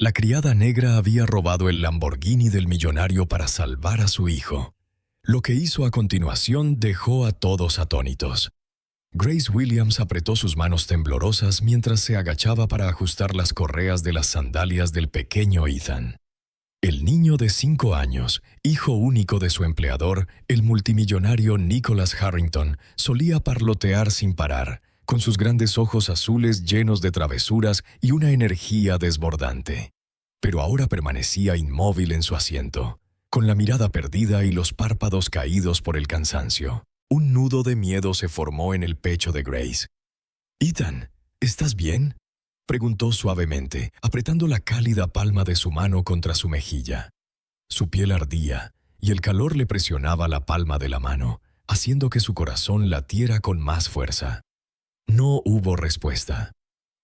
La criada negra había robado el Lamborghini del millonario para salvar a su hijo. Lo que hizo a continuación dejó a todos atónitos. Grace Williams apretó sus manos temblorosas mientras se agachaba para ajustar las correas de las sandalias del pequeño Ethan. El niño de 5 años, hijo único de su empleador, el multimillonario Nicholas Harrington, solía parlotear sin parar, con sus grandes ojos azules llenos de travesuras y una energía desbordante. Pero ahora permanecía inmóvil en su asiento, con la mirada perdida y los párpados caídos por el cansancio. Un nudo de miedo se formó en el pecho de Grace. «Ethan, ¿estás bien?», preguntó suavemente, apretando la cálida palma de su mano contra su mejilla. Su piel ardía y el calor le presionaba la palma de la mano, haciendo que su corazón latiera con más fuerza. No hubo respuesta.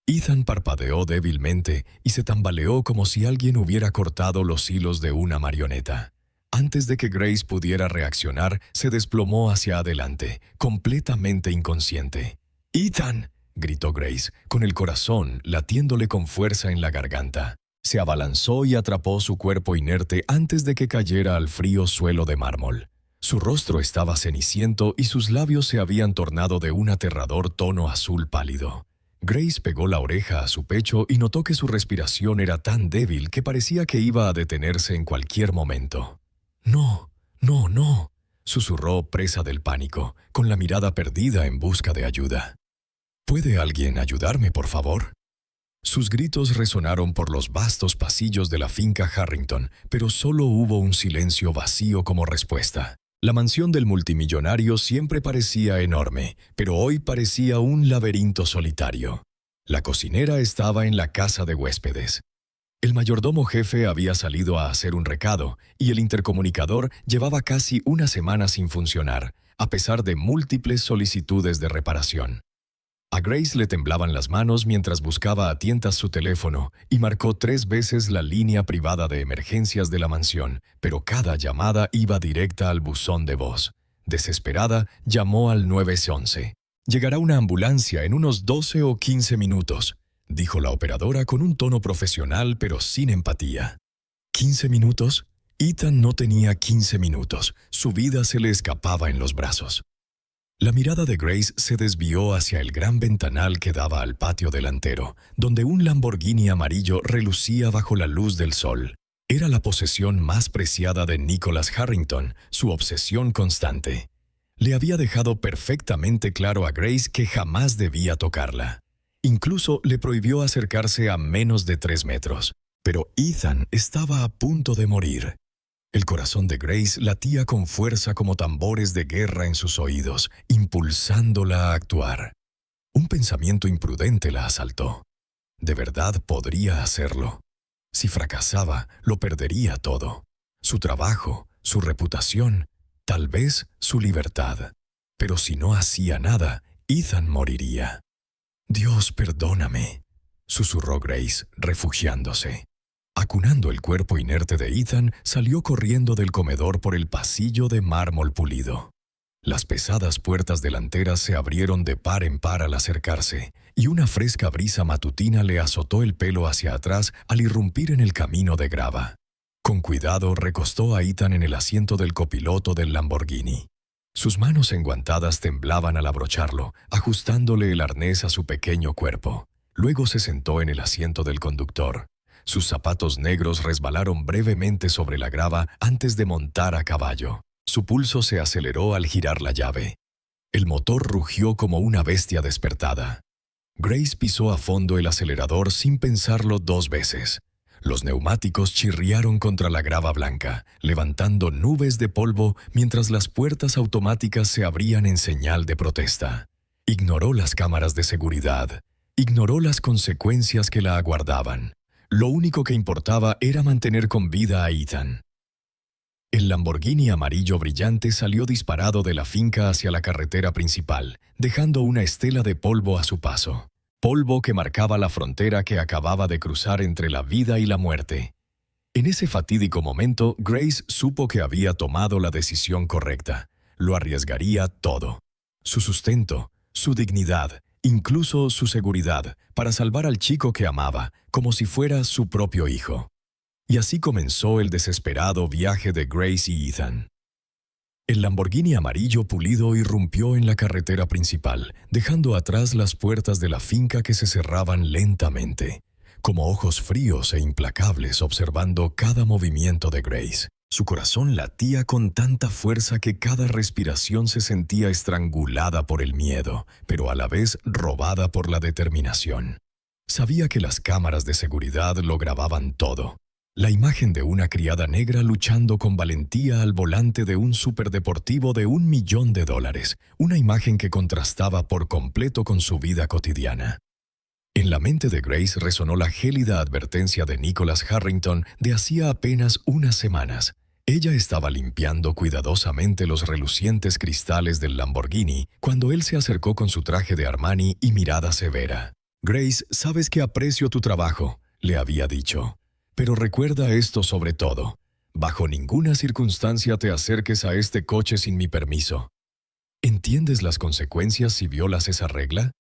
Ethan parpadeó débilmente y se tambaleó como si alguien hubiera cortado los hilos de una marioneta. Antes de que Grace pudiera reaccionar, se desplomó hacia adelante, completamente inconsciente. «¡Ethan!», gritó Grace, con el corazón latiéndole con fuerza en la garganta. Se abalanzó y atrapó su cuerpo inerte antes de que cayera al frío suelo de mármol. Su rostro estaba ceniciento y sus labios se habían tornado de un aterrador tono azul pálido. Grace pegó la oreja a su pecho y notó que su respiración era tan débil que parecía que iba a detenerse en cualquier momento. «No, no, no», susurró presa del pánico, con la mirada perdida en busca de ayuda. «¿Puede alguien ayudarme, por favor?». Sus gritos resonaron por los vastos pasillos de la finca Harrington, pero solo hubo un silencio vacío como respuesta. La mansión del multimillonario siempre parecía enorme, pero hoy parecía un laberinto solitario. La cocinera estaba en la casa de huéspedes. El mayordomo jefe había salido a hacer un recado y el intercomunicador llevaba casi una semana sin funcionar, a pesar de múltiples solicitudes de reparación. A Grace le temblaban las manos mientras buscaba a tientas su teléfono y marcó 3 veces la línea privada de emergencias de la mansión, pero cada llamada iba directa al buzón de voz. Desesperada, llamó al 911. «Llegará una ambulancia en unos 12 o 15 minutos», dijo la operadora con un tono profesional pero sin empatía. ¿15 minutos? Ethan no tenía 15 minutos. Su vida se le escapaba en los brazos. La mirada de Grace se desvió hacia el gran ventanal que daba al patio delantero, donde un Lamborghini amarillo relucía bajo la luz del sol. Era la posesión más preciada de Nicholas Harrington, su obsesión constante. Le había dejado perfectamente claro a Grace que jamás debía tocarla. Incluso le prohibió acercarse a menos de 3 metros. Pero Ethan estaba a punto de morir. El corazón de Grace latía con fuerza como tambores de guerra en sus oídos, impulsándola a actuar. Un pensamiento imprudente la asaltó. ¿De verdad podría hacerlo? Si fracasaba, lo perdería todo. Su trabajo, su reputación, tal vez su libertad. Pero si no hacía nada, Ethan moriría. «Dios, perdóname», susurró Grace, refugiándose. Acunando el cuerpo inerte de Ethan, salió corriendo del comedor por el pasillo de mármol pulido. Las pesadas puertas delanteras se abrieron de par en par al acercarse, y una fresca brisa matutina le azotó el pelo hacia atrás al irrumpir en el camino de grava. Con cuidado recostó a Ethan en el asiento del copiloto del Lamborghini. Sus manos enguantadas temblaban al abrocharlo, ajustándole el arnés a su pequeño cuerpo. Luego se sentó en el asiento del conductor. Sus zapatos negros resbalaron brevemente sobre la grava antes de montar a caballo. Su pulso se aceleró al girar la llave. El motor rugió como una bestia despertada. Grace pisó a fondo el acelerador sin pensarlo 2 veces. Los neumáticos chirriaron contra la grava blanca, levantando nubes de polvo mientras las puertas automáticas se abrían en señal de protesta. Ignoró las cámaras de seguridad. Ignoró las consecuencias que la aguardaban. Lo único que importaba era mantener con vida a Ethan. El Lamborghini amarillo brillante salió disparado de la finca hacia la carretera principal, dejando una estela de polvo a su paso. Polvo que marcaba la frontera que acababa de cruzar entre la vida y la muerte. En ese fatídico momento, Grace supo que había tomado la decisión correcta. Lo arriesgaría todo. Su sustento, su dignidad, incluso su seguridad, para salvar al chico que amaba, como si fuera su propio hijo. Y así comenzó el desesperado viaje de Grace y Ethan. El Lamborghini amarillo pulido irrumpió en la carretera principal, dejando atrás las puertas de la finca que se cerraban lentamente, como ojos fríos e implacables observando cada movimiento de Grace. Su corazón latía con tanta fuerza que cada respiración se sentía estrangulada por el miedo, pero a la vez robada por la determinación. Sabía que las cámaras de seguridad lo grababan todo. La imagen de una criada negra luchando con valentía al volante de un superdeportivo de $1 millón, una imagen que contrastaba por completo con su vida cotidiana. En la mente de Grace resonó la gélida advertencia de Nicholas Harrington de hacía apenas unas semanas. Ella estaba limpiando cuidadosamente los relucientes cristales del Lamborghini cuando él se acercó con su traje de Armani y mirada severa. «Grace, sabes que aprecio tu trabajo», le había dicho. «Pero recuerda esto sobre todo. Bajo ninguna circunstancia te acerques a este coche sin mi permiso. ¿Entiendes las consecuencias si violas esa regla?»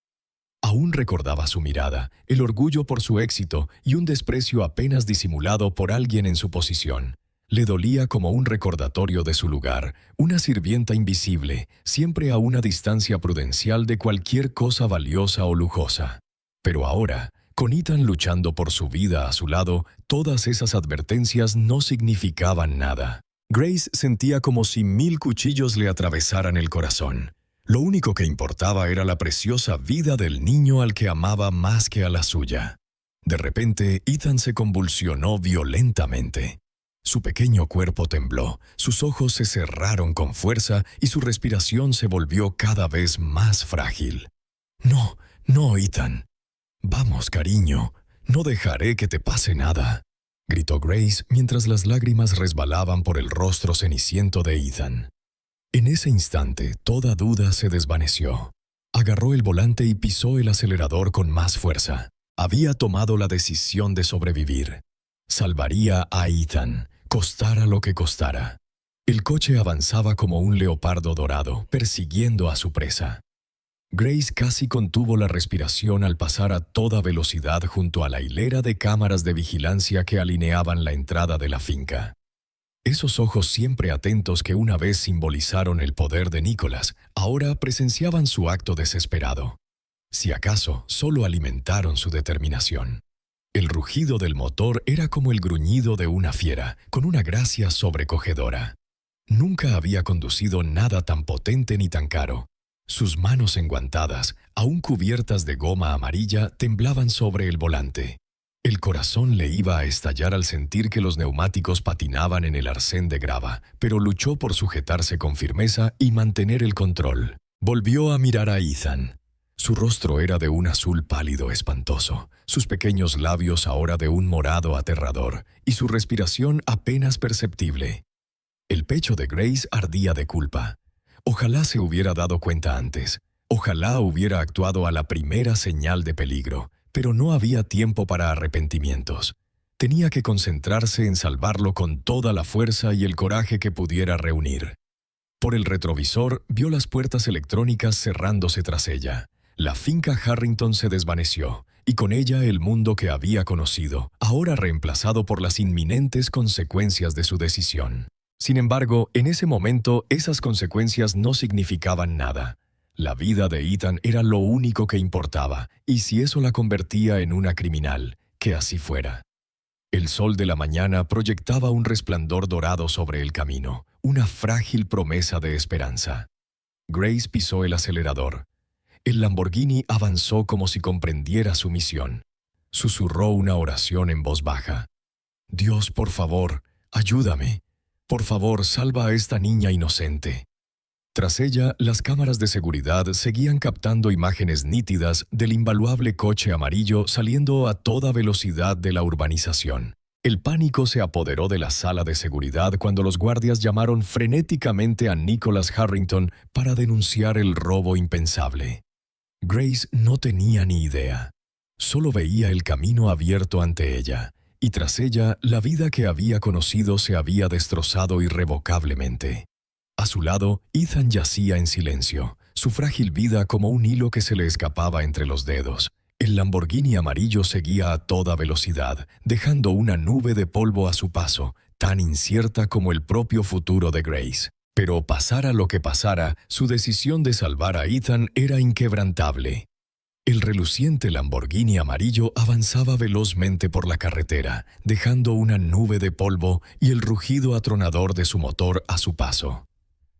Aún recordaba su mirada, el orgullo por su éxito y un desprecio apenas disimulado por alguien en su posición. Le dolía como un recordatorio de su lugar, una sirvienta invisible, siempre a una distancia prudencial de cualquier cosa valiosa o lujosa. Pero ahora, con Ethan luchando por su vida a su lado, todas esas advertencias no significaban nada. Grace sentía como si 1000 cuchillos le atravesaran el corazón. Lo único que importaba era la preciosa vida del niño al que amaba más que a la suya. De repente, Ethan se convulsionó violentamente. Su pequeño cuerpo tembló, sus ojos se cerraron con fuerza y su respiración se volvió cada vez más frágil. «No, no, Ethan. Vamos, cariño, no dejaré que te pase nada», gritó Grace mientras las lágrimas resbalaban por el rostro ceniciento de Ethan. En ese instante, toda duda se desvaneció. Agarró el volante y pisó el acelerador con más fuerza. Había tomado la decisión de sobrevivir. Salvaría a Ethan, costara lo que costara. El coche avanzaba como un leopardo dorado, persiguiendo a su presa. Grace casi contuvo la respiración al pasar a toda velocidad junto a la hilera de cámaras de vigilancia que alineaban la entrada de la finca. Esos ojos siempre atentos que una vez simbolizaron el poder de Nicholas, ahora presenciaban su acto desesperado. Si acaso, solo alimentaron su determinación. El rugido del motor era como el gruñido de una fiera, con una gracia sobrecogedora. Nunca había conducido nada tan potente ni tan caro. Sus manos enguantadas, aún cubiertas de goma amarilla, temblaban sobre el volante. El corazón le iba a estallar al sentir que los neumáticos patinaban en el arcén de grava, pero luchó por sujetarse con firmeza y mantener el control. Volvió a mirar a Ethan. Su rostro era de un azul pálido espantoso, sus pequeños labios ahora de un morado aterrador, y su respiración apenas perceptible. El pecho de Grace ardía de culpa. Ojalá se hubiera dado cuenta antes. Ojalá hubiera actuado a la primera señal de peligro, pero no había tiempo para arrepentimientos. Tenía que concentrarse en salvarlo con toda la fuerza y el coraje que pudiera reunir. Por el retrovisor vio las puertas electrónicas cerrándose tras ella. La finca Harrington se desvaneció, y con ella el mundo que había conocido, ahora reemplazado por las inminentes consecuencias de su decisión. Sin embargo, en ese momento esas consecuencias no significaban nada. La vida de Ethan era lo único que importaba, y si eso la convertía en una criminal, que así fuera. El sol de la mañana proyectaba un resplandor dorado sobre el camino, una frágil promesa de esperanza. Grace pisó el acelerador. El Lamborghini avanzó como si comprendiera su misión. Susurró una oración en voz baja. «Dios, por favor, ayúdame. Por favor, salva a esta niña inocente». Tras ella, las cámaras de seguridad seguían captando imágenes nítidas del invaluable coche amarillo saliendo a toda velocidad de la urbanización. El pánico se apoderó de la sala de seguridad cuando los guardias llamaron frenéticamente a Nicholas Harrington para denunciar el robo impensable. Grace no tenía ni idea. Solo veía el camino abierto ante ella, y tras ella la vida que había conocido se había destrozado irrevocablemente. A su lado, Ethan yacía en silencio, su frágil vida como un hilo que se le escapaba entre los dedos. El Lamborghini amarillo seguía a toda velocidad, dejando una nube de polvo a su paso, tan incierta como el propio futuro de Grace. Pero pasara lo que pasara, su decisión de salvar a Ethan era inquebrantable. El reluciente Lamborghini amarillo avanzaba velozmente por la carretera, dejando una nube de polvo y el rugido atronador de su motor a su paso.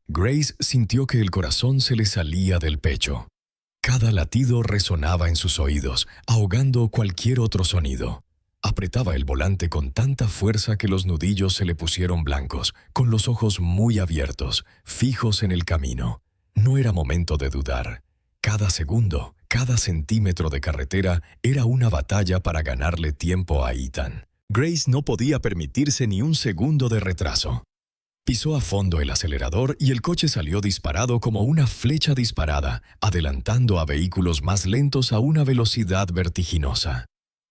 Grace sintió que el corazón se le salía del pecho. Cada latido resonaba en sus oídos, ahogando cualquier otro sonido. Apretaba el volante con tanta fuerza que los nudillos se le pusieron blancos, con los ojos muy abiertos, fijos en el camino. No era momento de dudar. Cada segundo, cada centímetro de carretera era una batalla para ganarle tiempo a Ethan. Grace no podía permitirse ni un segundo de retraso. Pisó a fondo el acelerador y el coche salió disparado como una flecha disparada, adelantando a vehículos más lentos a una velocidad vertiginosa.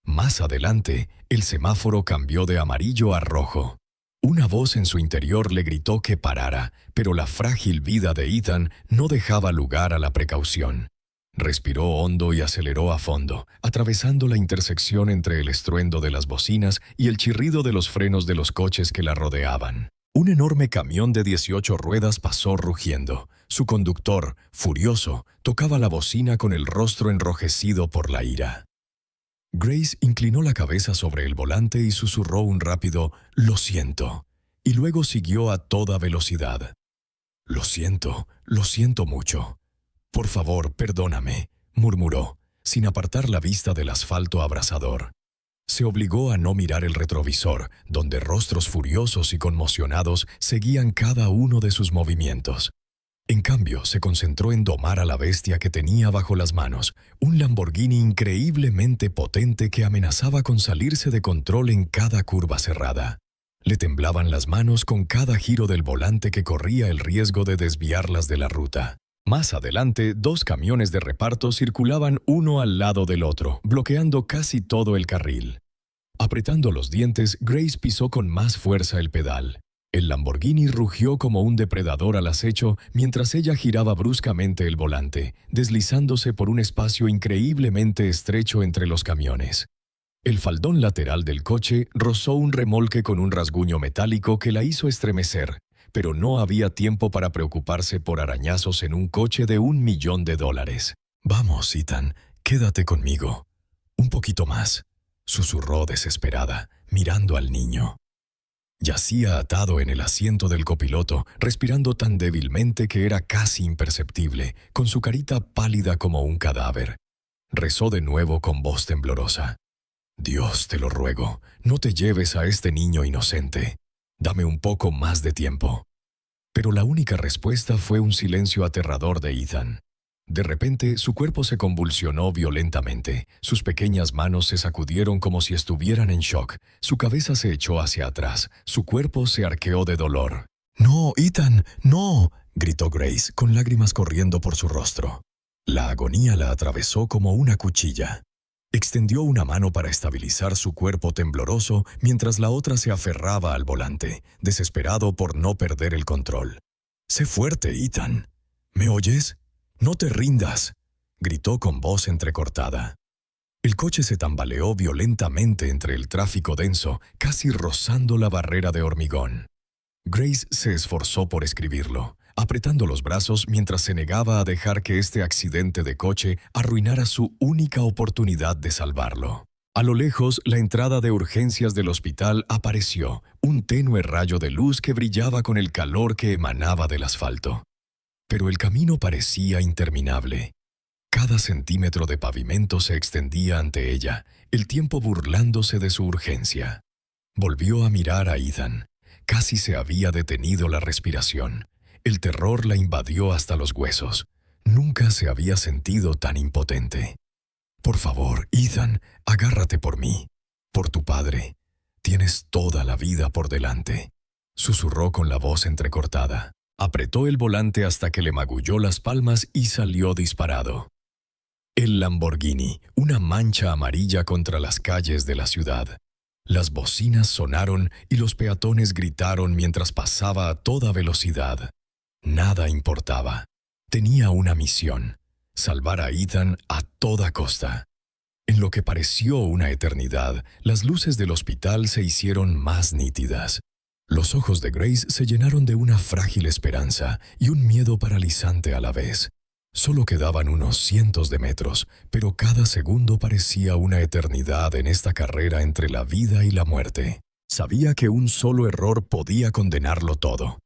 Más adelante, el semáforo cambió de amarillo a rojo. Una voz en su interior le gritó que parara, pero la frágil vida de Ethan no dejaba lugar a la precaución. Respiró hondo y aceleró a fondo, atravesando la intersección entre el estruendo de las bocinas y el chirrido de los frenos de los coches que la rodeaban. Un enorme camión de 18 ruedas pasó rugiendo. Su conductor, furioso, tocaba la bocina con el rostro enrojecido por la ira. Grace inclinó la cabeza sobre el volante y susurró un rápido «Lo siento», y luego siguió a toda velocidad. Lo siento mucho. Por favor, perdóname», murmuró, sin apartar la vista del asfalto abrasador. Se obligó a no mirar el retrovisor, donde rostros furiosos y conmocionados seguían cada uno de sus movimientos. En cambio, se concentró en domar a la bestia que tenía bajo las manos, un Lamborghini increíblemente potente que amenazaba con salirse de control en cada curva cerrada. Le temblaban las manos con cada giro del volante que corría el riesgo de desviarlas de la ruta. Más adelante, 2 camiones de reparto circulaban uno al lado del otro, bloqueando casi todo el carril. Apretando los dientes, Grace pisó con más fuerza el pedal. El Lamborghini rugió como un depredador al acecho mientras ella giraba bruscamente el volante, deslizándose por un espacio increíblemente estrecho entre los camiones. El faldón lateral del coche rozó un remolque con un rasguño metálico que la hizo estremecer, pero no había tiempo para preocuparse por arañazos en un coche de $1.000.000. «Vamos, Ethan, quédate conmigo. Un poquito más», susurró desesperada, mirando al niño. Yacía atado en el asiento del copiloto, respirando tan débilmente que era casi imperceptible, con su carita pálida como un cadáver. Rezó de nuevo con voz temblorosa. «Dios, te lo ruego, no te lleves a este niño inocente. Dame un poco más de tiempo». Pero la única respuesta fue un silencio aterrador de Ethan. De repente, su cuerpo se convulsionó violentamente. Sus pequeñas manos se sacudieron como si estuvieran en shock. Su cabeza se echó hacia atrás. Su cuerpo se arqueó de dolor. «¡No, Ethan, no!», gritó Grace, con lágrimas corriendo por su rostro. La agonía la atravesó como una cuchilla. Extendió una mano para estabilizar su cuerpo tembloroso mientras la otra se aferraba al volante, desesperado por no perder el control. «Sé fuerte, Ethan. ¿Me oyes? No te rindas», gritó con voz entrecortada. El coche se tambaleó violentamente entre el tráfico denso, casi rozando la barrera de hormigón. Grace se esforzó por escribirlo, apretando los brazos mientras se negaba a dejar que este accidente de coche arruinara su única oportunidad de salvarlo. A lo lejos, la entrada de urgencias del hospital apareció, un tenue rayo de luz que brillaba con el calor que emanaba del asfalto. Pero el camino parecía interminable. Cada centímetro de pavimento se extendía ante ella, el tiempo burlándose de su urgencia. Volvió a mirar a Ethan. Casi se había detenido la respiración. El terror la invadió hasta los huesos. Nunca se había sentido tan impotente. «Por favor, Ethan, agárrate por mí. Por tu padre. Tienes toda la vida por delante», susurró con la voz entrecortada. Apretó el volante hasta que le magulló las palmas y salió disparado. El Lamborghini, una mancha amarilla contra las calles de la ciudad. Las bocinas sonaron y los peatones gritaron mientras pasaba a toda velocidad. Nada importaba. Tenía una misión: salvar a Ethan a toda costa. En lo que pareció una eternidad, las luces del hospital se hicieron más nítidas. Los ojos de Grace se llenaron de una frágil esperanza y un miedo paralizante a la vez. Solo quedaban unos cientos de metros, pero cada segundo parecía una eternidad en esta carrera entre la vida y la muerte. Sabía que un solo error podía condenarlo todo.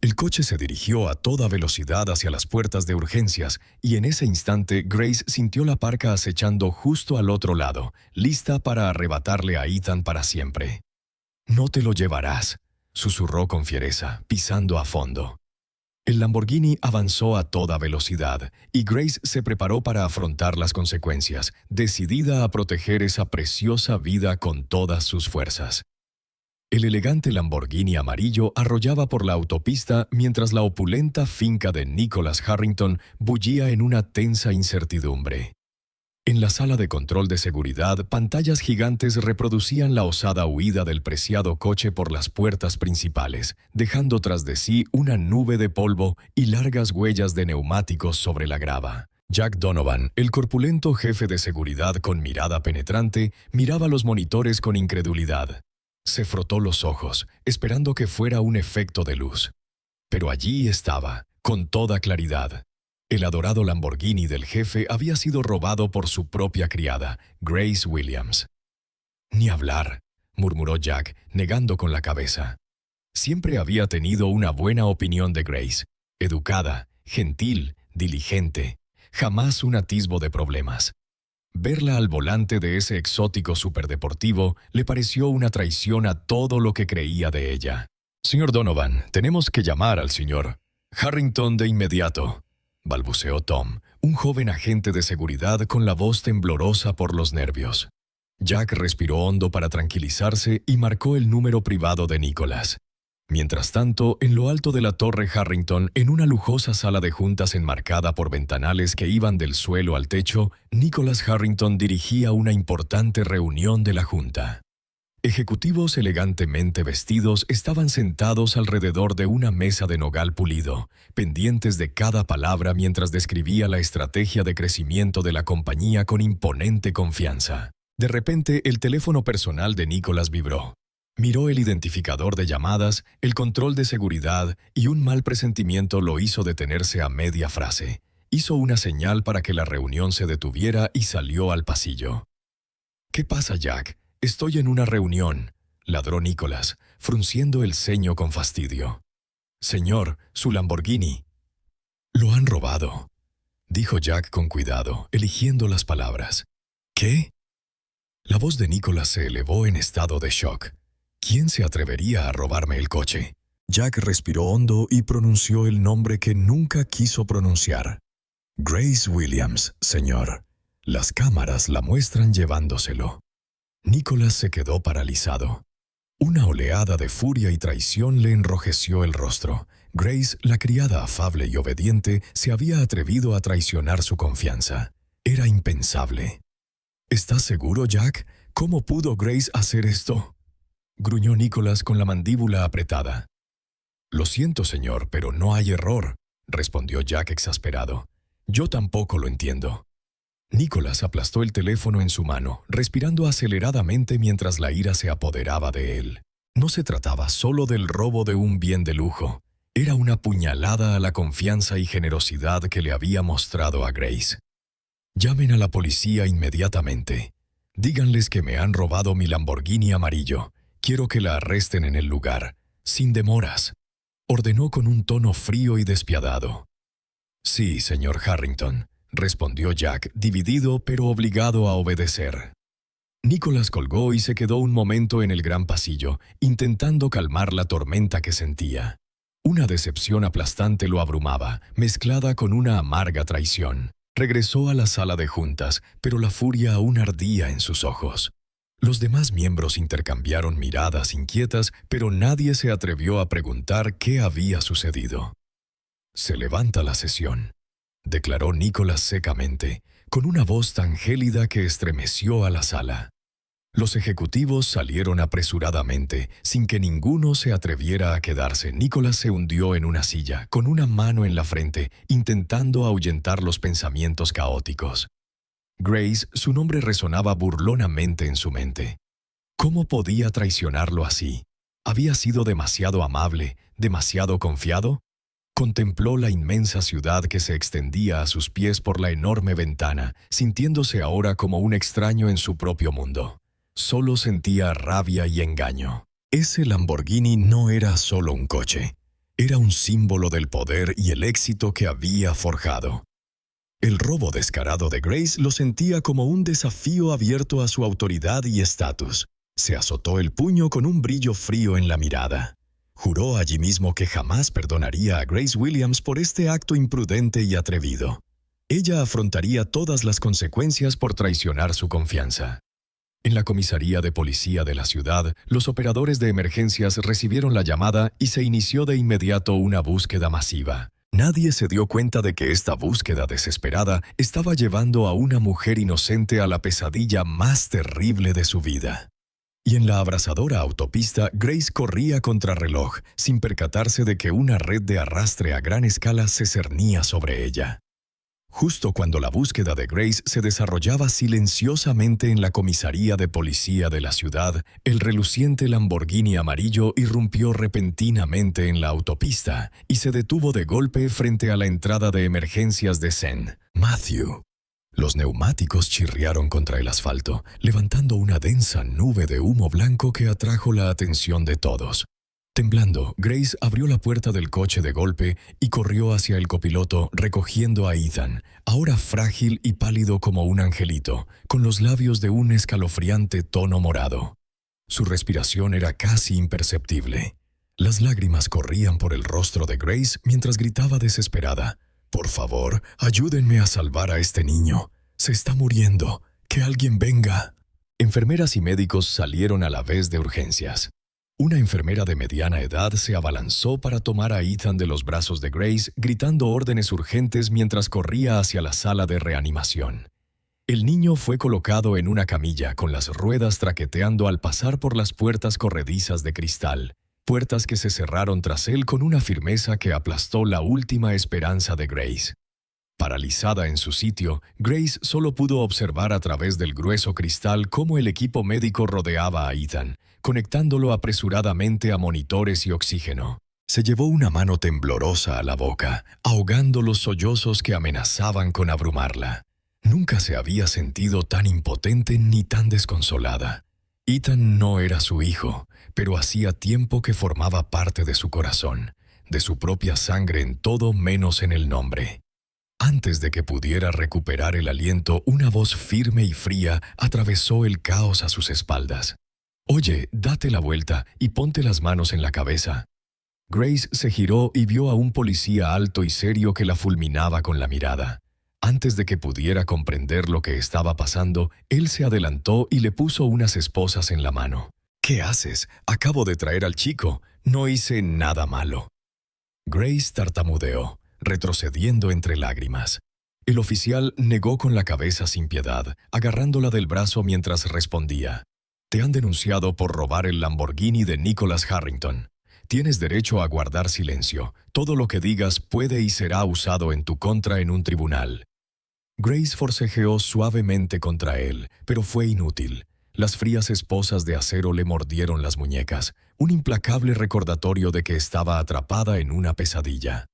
El coche se dirigió a toda velocidad hacia las puertas de urgencias y en ese instante Grace sintió la parca acechando justo al otro lado, lista para arrebatarle a Ethan para siempre. «No te lo llevarás», susurró con fiereza, pisando a fondo. El Lamborghini avanzó a toda velocidad y Grace se preparó para afrontar las consecuencias, decidida a proteger esa preciosa vida con todas sus fuerzas. El elegante Lamborghini amarillo arrollaba por la autopista mientras la opulenta finca de Nicholas Harrington bullía en una tensa incertidumbre. En la sala de control de seguridad, pantallas gigantes reproducían la osada huida del preciado coche por las puertas principales, dejando tras de sí una nube de polvo y largas huellas de neumáticos sobre la grava. Jack Donovan, el corpulento jefe de seguridad con mirada penetrante, miraba los monitores con incredulidad. Se frotó los ojos, esperando que fuera un efecto de luz. Pero allí estaba, con toda claridad. El adorado Lamborghini del jefe había sido robado por su propia criada, Grace Williams. «Ni hablar», murmuró Jack, negando con la cabeza. Siempre había tenido una buena opinión de Grace. Educada, gentil, diligente. Jamás un atisbo de problemas. Verla al volante de ese exótico superdeportivo le pareció una traición a todo lo que creía de ella. «Señor Donovan, tenemos que llamar al señor Harrington de inmediato», balbuceó Tom, un joven agente de seguridad con la voz temblorosa por los nervios. Jack respiró hondo para tranquilizarse y marcó el número privado de Nicholas. Mientras tanto, en lo alto de la Torre Harrington, en una lujosa sala de juntas enmarcada por ventanales que iban del suelo al techo, Nicholas Harrington dirigía una importante reunión de la junta. Ejecutivos elegantemente vestidos estaban sentados alrededor de una mesa de nogal pulido, pendientes de cada palabra mientras describía la estrategia de crecimiento de la compañía con imponente confianza. De repente, el teléfono personal de Nicholas vibró. Miró el identificador de llamadas, el control de seguridad y un mal presentimiento lo hizo detenerse a media frase. Hizo una señal para que la reunión se detuviera y salió al pasillo. «¿Qué pasa, Jack? Estoy en una reunión», ladró Nicholas, frunciendo el ceño con fastidio. «Señor, su Lamborghini». «Lo han robado», dijo Jack con cuidado, eligiendo las palabras. «¿Qué?». La voz de Nicholas se elevó en estado de shock. ¿Quién se atrevería a robarme el coche? Jack respiró hondo y pronunció el nombre que nunca quiso pronunciar. «Grace Williams, señor. Las cámaras la muestran llevándoselo». Nicholas se quedó paralizado. Una oleada de furia y traición le enrojeció el rostro. Grace, la criada afable y obediente, se había atrevido a traicionar su confianza. Era impensable. «¿Estás seguro, Jack? ¿Cómo pudo Grace hacer esto?», gruñó Nicholas con la mandíbula apretada. «Lo siento, señor, pero no hay error», respondió Jack exasperado. «Yo tampoco lo entiendo». Nicholas aplastó el teléfono en su mano, respirando aceleradamente mientras la ira se apoderaba de él. No se trataba solo del robo de un bien de lujo. Era una puñalada a la confianza y generosidad que le había mostrado a Grace. «Llamen a la policía inmediatamente. Díganles que me han robado mi Lamborghini amarillo. Quiero que la arresten en el lugar, sin demoras», ordenó con un tono frío y despiadado. «Sí, señor Harrington», respondió Jack, dividido pero obligado a obedecer. Nicholas colgó y se quedó un momento en el gran pasillo, intentando calmar la tormenta que sentía. Una decepción aplastante lo abrumaba, mezclada con una amarga traición. Regresó a la sala de juntas, pero la furia aún ardía en sus ojos. Los demás miembros intercambiaron miradas inquietas, pero nadie se atrevió a preguntar qué había sucedido. «Se levanta la sesión», declaró Nicholas secamente, con una voz tan gélida que estremeció a la sala. Los ejecutivos salieron apresuradamente, sin que ninguno se atreviera a quedarse. Nicholas se hundió en una silla, con una mano en la frente, intentando ahuyentar los pensamientos caóticos. Grace, su nombre resonaba burlonamente en su mente. ¿Cómo podía traicionarlo así? ¿Había sido demasiado amable, demasiado confiado? Contempló la inmensa ciudad que se extendía a sus pies por la enorme ventana, sintiéndose ahora como un extraño en su propio mundo. Solo sentía rabia y engaño. Ese Lamborghini no era solo un coche. Era un símbolo del poder y el éxito que había forjado. El robo descarado de Grace lo sentía como un desafío abierto a su autoridad y estatus. Se azotó el puño con un brillo frío en la mirada. Juró allí mismo que jamás perdonaría a Grace Williams por este acto imprudente y atrevido. Ella afrontaría todas las consecuencias por traicionar su confianza. En la comisaría de policía de la ciudad, los operadores de emergencias recibieron la llamada y se inició de inmediato una búsqueda masiva. Nadie se dio cuenta de que esta búsqueda desesperada estaba llevando a una mujer inocente a la pesadilla más terrible de su vida. Y en la abrasadora autopista, Grace corría contrarreloj, sin percatarse de que una red de arrastre a gran escala se cernía sobre ella. Justo cuando la búsqueda de Grace se desarrollaba silenciosamente en la comisaría de policía de la ciudad, el reluciente Lamborghini amarillo irrumpió repentinamente en la autopista y se detuvo de golpe frente a la entrada de emergencias de St. Matthew. Los neumáticos chirriaron contra el asfalto, levantando una densa nube de humo blanco que atrajo la atención de todos. Temblando, Grace abrió la puerta del coche de golpe y corrió hacia el copiloto, recogiendo a Ethan, ahora frágil y pálido como un angelito, con los labios de un escalofriante tono morado. Su respiración era casi imperceptible. Las lágrimas corrían por el rostro de Grace mientras gritaba desesperada: «Por favor, ayúdenme a salvar a este niño. Se está muriendo. ¡Que alguien venga!». Enfermeras y médicos salieron a la vez de urgencias. Una enfermera de mediana edad se abalanzó para tomar a Ethan de los brazos de Grace, gritando órdenes urgentes mientras corría hacia la sala de reanimación. El niño fue colocado en una camilla, con las ruedas traqueteando al pasar por las puertas corredizas de cristal, puertas que se cerraron tras él con una firmeza que aplastó la última esperanza de Grace. Paralizada en su sitio, Grace solo pudo observar a través del grueso cristal cómo el equipo médico rodeaba a Ethan, conectándolo apresuradamente a monitores y oxígeno. Se llevó una mano temblorosa a la boca, ahogando los sollozos que amenazaban con abrumarla. Nunca se había sentido tan impotente ni tan desconsolada. Ethan no era su hijo, pero hacía tiempo que formaba parte de su corazón, de su propia sangre en todo menos en el nombre. Antes de que pudiera recuperar el aliento, una voz firme y fría atravesó el caos a sus espaldas. «Oye, date la vuelta y ponte las manos en la cabeza». Grace se giró y vio a un policía alto y serio que la fulminaba con la mirada. Antes de que pudiera comprender lo que estaba pasando, él se adelantó y le puso unas esposas en la mano. «¿Qué haces? Acabo de traer al chico. No hice nada malo». Grace tartamudeó, retrocediendo entre lágrimas. El oficial negó con la cabeza sin piedad, agarrándola del brazo mientras respondía: «Te han denunciado por robar el Lamborghini de Nicholas Harrington. Tienes derecho a guardar silencio. Todo lo que digas puede y será usado en tu contra en un tribunal». Grace forcejeó suavemente contra él, pero fue inútil. Las frías esposas de acero le mordieron las muñecas, un implacable recordatorio de que estaba atrapada en una pesadilla.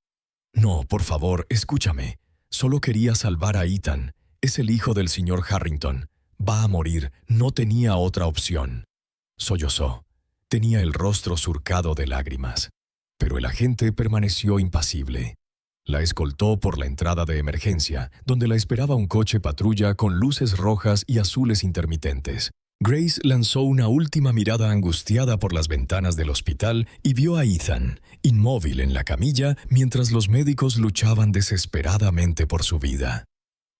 «No, por favor, escúchame. Solo quería salvar a Ethan. Es el hijo del señor Harrington. Va a morir. No tenía otra opción». Sollozó. Tenía el rostro surcado de lágrimas. Pero el agente permaneció impasible. La escoltó por la entrada de emergencia, donde la esperaba un coche patrulla con luces rojas y azules intermitentes. Grace lanzó una última mirada angustiada por las ventanas del hospital y vio a Ethan, inmóvil en la camilla, mientras los médicos luchaban desesperadamente por su vida.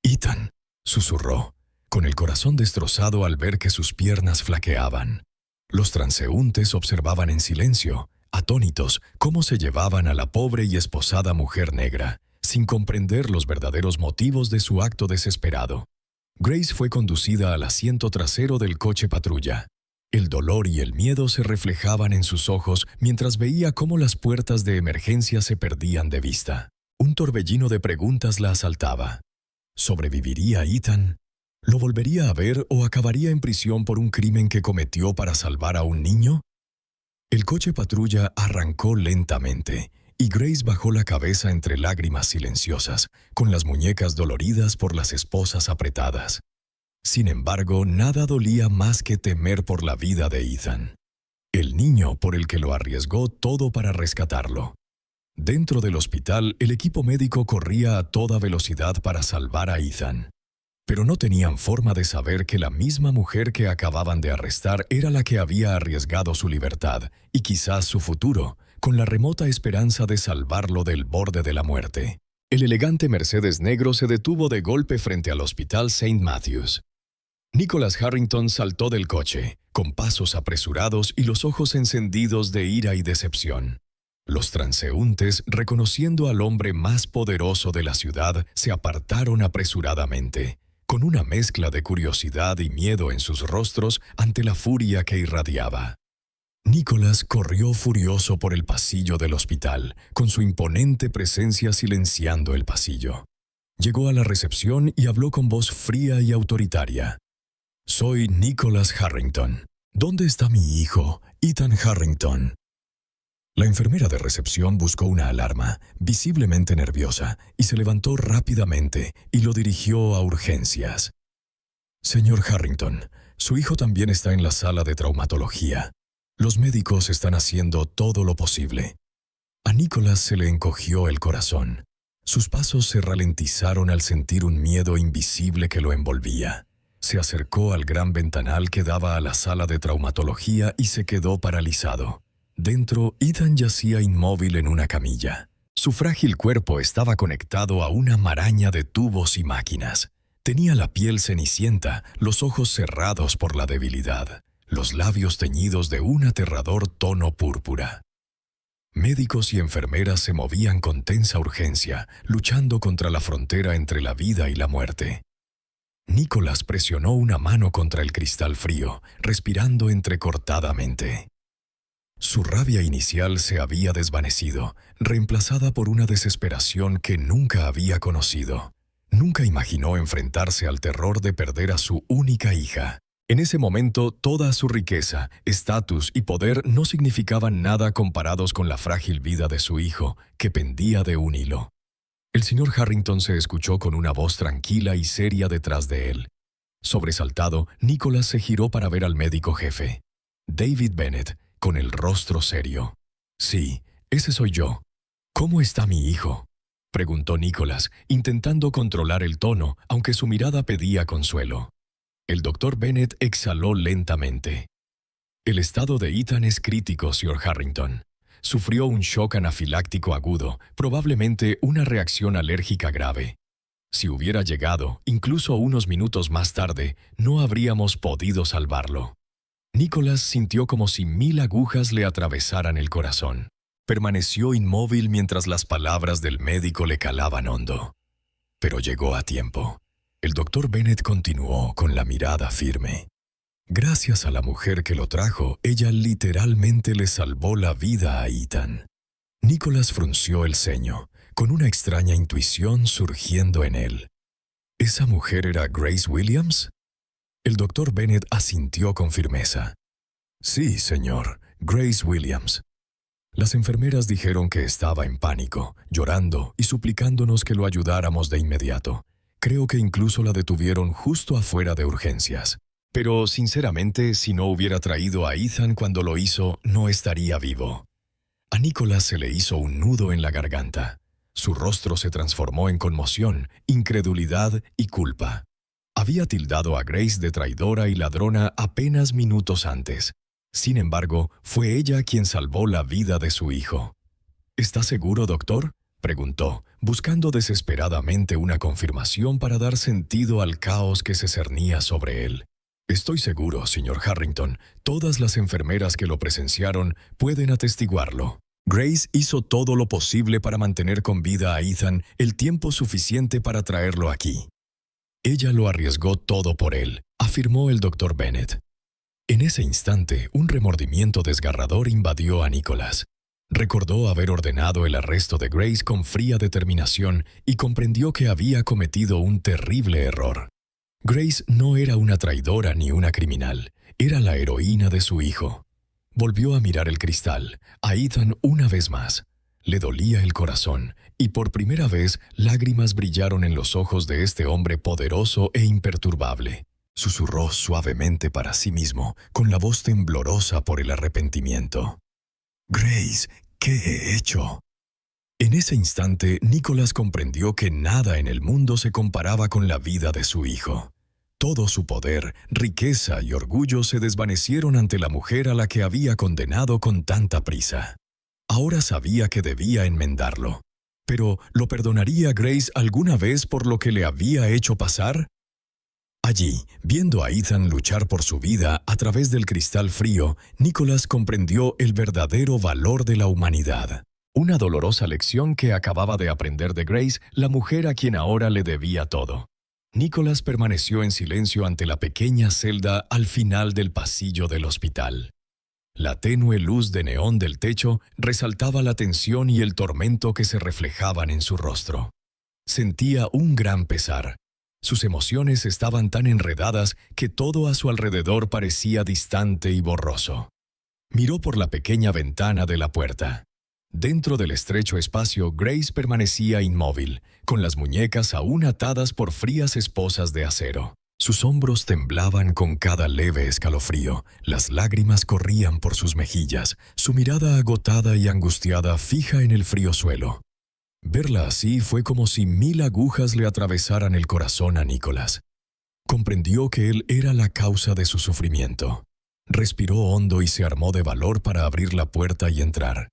«Ethan», susurró, con el corazón destrozado al ver que sus piernas flaqueaban. Los transeúntes observaban en silencio, atónitos, cómo se llevaban a la pobre y esposada mujer negra, sin comprender los verdaderos motivos de su acto desesperado. Grace fue conducida al asiento trasero del coche patrulla. El dolor y el miedo se reflejaban en sus ojos mientras veía cómo las puertas de emergencia se perdían de vista. Un torbellino de preguntas la asaltaba. ¿Sobreviviría Ethan? ¿Lo volvería a ver o acabaría en prisión por un crimen que cometió para salvar a un niño? El coche patrulla arrancó lentamente y Grace bajó la cabeza entre lágrimas silenciosas, con las muñecas doloridas por las esposas apretadas. Sin embargo, nada dolía más que temer por la vida de Ethan, el niño por el que lo arriesgó todo para rescatarlo. Dentro del hospital, el equipo médico corría a toda velocidad para salvar a Ethan. Pero no tenían forma de saber que la misma mujer que acababan de arrestar era la que había arriesgado su libertad y quizás su futuro, con la remota esperanza de salvarlo del borde de la muerte. El elegante Mercedes negro se detuvo de golpe frente al hospital St. Matthews. Nicholas Harrington saltó del coche, con pasos apresurados y los ojos encendidos de ira y decepción. Los transeúntes, reconociendo al hombre más poderoso de la ciudad, se apartaron apresuradamente, con una mezcla de curiosidad y miedo en sus rostros ante la furia que irradiaba. Nicholas corrió furioso por el pasillo del hospital, con su imponente presencia silenciando el pasillo. Llegó a la recepción y habló con voz fría y autoritaria. «Soy Nicholas Harrington. ¿Dónde está mi hijo, Ethan Harrington?» La enfermera de recepción buscó una alarma, visiblemente nerviosa, y se levantó rápidamente y lo dirigió a urgencias. «Señor Harrington, su hijo también está en la sala de traumatología. Los médicos están haciendo todo lo posible». A Nicholas se le encogió el corazón. Sus pasos se ralentizaron al sentir un miedo invisible que lo envolvía. Se acercó al gran ventanal que daba a la sala de traumatología y se quedó paralizado. Dentro, Ethan yacía inmóvil en una camilla. Su frágil cuerpo estaba conectado a una maraña de tubos y máquinas. Tenía la piel cenicienta, los ojos cerrados por la debilidad, los labios teñidos de un aterrador tono púrpura. Médicos y enfermeras se movían con tensa urgencia, luchando contra la frontera entre la vida y la muerte. Nicholas presionó una mano contra el cristal frío, respirando entrecortadamente. Su rabia inicial se había desvanecido, reemplazada por una desesperación que nunca había conocido. Nunca imaginó enfrentarse al terror de perder a su única hija. En ese momento, toda su riqueza, estatus y poder no significaban nada comparados con la frágil vida de su hijo, que pendía de un hilo. El señor Harrington se escuchó con una voz tranquila y seria detrás de él. Sobresaltado, Nicholas se giró para ver al médico jefe, David Bennett, con el rostro serio. «Sí, ese soy yo. ¿Cómo está mi hijo?», preguntó Nicholas, intentando controlar el tono, aunque su mirada pedía consuelo. El doctor Bennett exhaló lentamente. «El estado de Ethan es crítico, señor Harrington. Sufrió un shock anafiláctico agudo, probablemente una reacción alérgica grave. Si hubiera llegado, incluso unos minutos más tarde, no habríamos podido salvarlo». Nicholas sintió como si 1000 agujas le atravesaran el corazón. Permaneció inmóvil mientras las palabras del médico le calaban hondo. Pero llegó a tiempo. El doctor Bennett continuó con la mirada firme. Gracias a la mujer que lo trajo, ella literalmente le salvó la vida a Ethan. Nicholas frunció el ceño, con una extraña intuición surgiendo en él. ¿Esa mujer era Grace Williams? El doctor Bennett asintió con firmeza. «Sí, señor, Grace Williams». Las enfermeras dijeron que estaba en pánico, llorando y suplicándonos que lo ayudáramos de inmediato. Creo que incluso la detuvieron justo afuera de urgencias. Pero, sinceramente, si no hubiera traído a Ethan cuando lo hizo, no estaría vivo. A Nicholas se le hizo un nudo en la garganta. Su rostro se transformó en conmoción, incredulidad y culpa. Había tildado a Grace de traidora y ladrona apenas minutos antes. Sin embargo, fue ella quien salvó la vida de su hijo. «¿Está seguro, doctor?», preguntó, buscando desesperadamente una confirmación para dar sentido al caos que se cernía sobre él. «Estoy seguro, señor Harrington. Todas las enfermeras que lo presenciaron pueden atestiguarlo. Grace hizo todo lo posible para mantener con vida a Ethan el tiempo suficiente para traerlo aquí». Ella lo arriesgó todo por él, afirmó el doctor Bennett. En ese instante, un remordimiento desgarrador invadió a Nicholas. Recordó haber ordenado el arresto de Grace con fría determinación y comprendió que había cometido un terrible error. Grace no era una traidora ni una criminal, era la heroína de su hijo. Volvió a mirar el cristal, a Ethan una vez más. Le dolía el corazón, y por primera vez lágrimas brillaron en los ojos de este hombre poderoso e imperturbable. Susurró suavemente para sí mismo, con la voz temblorosa por el arrepentimiento. «Grace, ¿qué he hecho?» En ese instante, Nicholas comprendió que nada en el mundo se comparaba con la vida de su hijo. Todo su poder, riqueza y orgullo se desvanecieron ante la mujer a la que había condenado con tanta prisa. Ahora sabía que debía enmendarlo. Pero, ¿lo perdonaría Grace alguna vez por lo que le había hecho pasar? Allí, viendo a Ethan luchar por su vida a través del cristal frío, Nicholas comprendió el verdadero valor de la humanidad. Una dolorosa lección que acababa de aprender de Grace, la mujer a quien ahora le debía todo. Nicholas permaneció en silencio ante la pequeña celda al final del pasillo del hospital. La tenue luz de neón del techo resaltaba la tensión y el tormento que se reflejaban en su rostro. Sentía un gran pesar. Sus emociones estaban tan enredadas que todo a su alrededor parecía distante y borroso. Miró por la pequeña ventana de la puerta. Dentro del estrecho espacio, Grace permanecía inmóvil, con las muñecas aún atadas por frías esposas de acero. Sus hombros temblaban con cada leve escalofrío, las lágrimas corrían por sus mejillas, su mirada agotada y angustiada fija en el frío suelo. Verla así fue como si 1000 agujas le atravesaran el corazón a Nicholas. Comprendió que él era la causa de su sufrimiento. Respiró hondo y se armó de valor para abrir la puerta y entrar.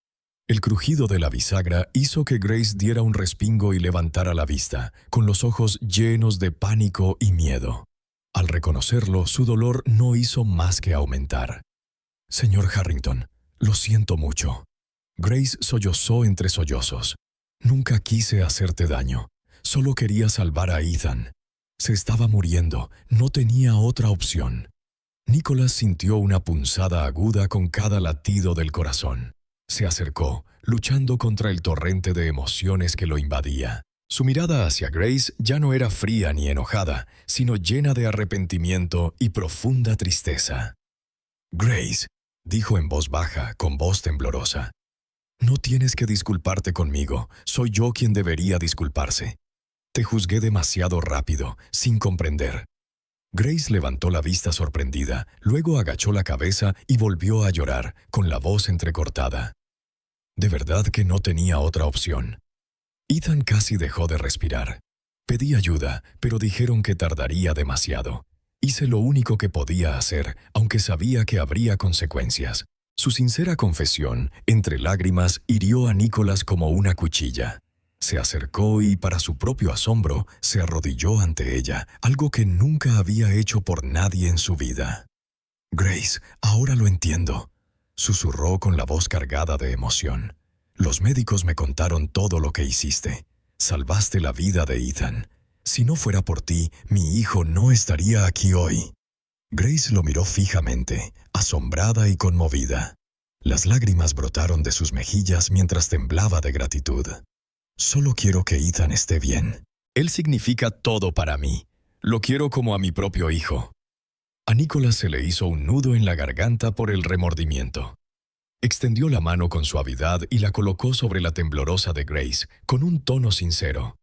El crujido de la bisagra hizo que Grace diera un respingo y levantara la vista, con los ojos llenos de pánico y miedo. Al reconocerlo, su dolor no hizo más que aumentar. «Señor Harrington, lo siento mucho». Grace sollozó entre sollozos. «Nunca quise hacerte daño. Solo quería salvar a Ethan. Se estaba muriendo. No tenía otra opción». Nicholas sintió una punzada aguda con cada latido del corazón. Se acercó, luchando contra el torrente de emociones que lo invadía. Su mirada hacia Grace ya no era fría ni enojada, sino llena de arrepentimiento y profunda tristeza. «Grace», dijo en voz baja, con voz temblorosa, «no tienes que disculparte conmigo, soy yo quien debería disculparse. Te juzgué demasiado rápido, sin comprender». Grace levantó la vista sorprendida, luego agachó la cabeza y volvió a llorar, con la voz entrecortada. De verdad que no tenía otra opción. Ethan casi dejó de respirar. Pedí ayuda, pero dijeron que tardaría demasiado. Hice lo único que podía hacer, aunque sabía que habría consecuencias. Su sincera confesión, entre lágrimas, hirió a Nicholas como una cuchilla. Se acercó y, para su propio asombro, se arrodilló ante ella, algo que nunca había hecho por nadie en su vida. «Grace, ahora lo entiendo», susurró con la voz cargada de emoción. «Los médicos me contaron todo lo que hiciste. Salvaste la vida de Ethan. Si no fuera por ti, mi hijo no estaría aquí hoy». Grace lo miró fijamente, asombrada y conmovida. Las lágrimas brotaron de sus mejillas mientras temblaba de gratitud. «Solo quiero que Ethan esté bien. Él significa todo para mí. Lo quiero como a mi propio hijo». A Nicholas se le hizo un nudo en la garganta por el remordimiento. Extendió la mano con suavidad y la colocó sobre la temblorosa de Grace, con un tono sincero.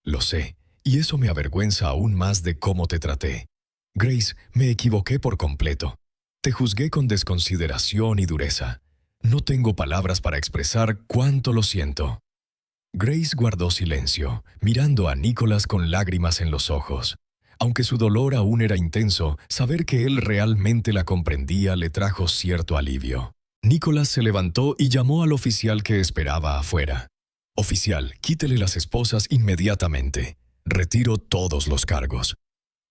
«Lo sé, y eso me avergüenza aún más de cómo te traté. Grace, me equivoqué por completo. Te juzgué con desconsideración y dureza. No tengo palabras para expresar cuánto lo siento». Grace guardó silencio, mirando a Nicholas con lágrimas en los ojos. Aunque su dolor aún era intenso, saber que él realmente la comprendía le trajo cierto alivio. Nicholas se levantó y llamó al oficial que esperaba afuera. «Oficial, quítele las esposas inmediatamente. Retiro todos los cargos».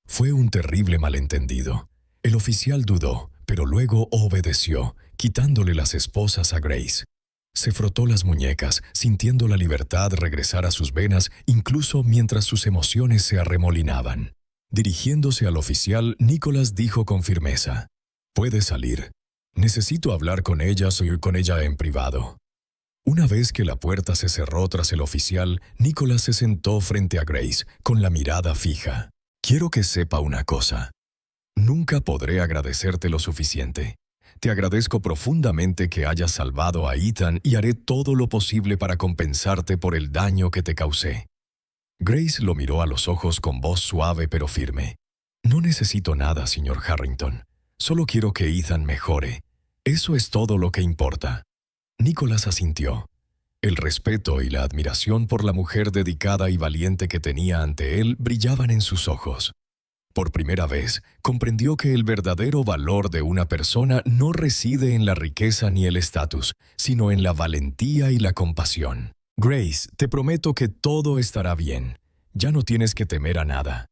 Fue un terrible malentendido. El oficial dudó, pero luego obedeció, quitándole las esposas a Grace. Se frotó las muñecas, sintiendo la libertad regresar a sus venas incluso mientras sus emociones se arremolinaban. Dirigiéndose al oficial, Nicholas dijo con firmeza: «Puede salir. Necesito hablar con ella o ir con ella en privado». Una vez que la puerta se cerró tras el oficial, Nicholas se sentó frente a Grace, con la mirada fija. «Quiero que sepa una cosa. Nunca podré agradecerte lo suficiente. Te agradezco profundamente que hayas salvado a Ethan y haré todo lo posible para compensarte por el daño que te causé». Grace lo miró a los ojos con voz suave pero firme. «No necesito nada, señor Harrington. Solo quiero que Ethan mejore. Eso es todo lo que importa». Nicholas asintió. El respeto y la admiración por la mujer dedicada y valiente que tenía ante él brillaban en sus ojos. Por primera vez, comprendió que el verdadero valor de una persona no reside en la riqueza ni el estatus, sino en la valentía y la compasión. «Grace, te prometo que todo estará bien. Ya no tienes que temer a nada.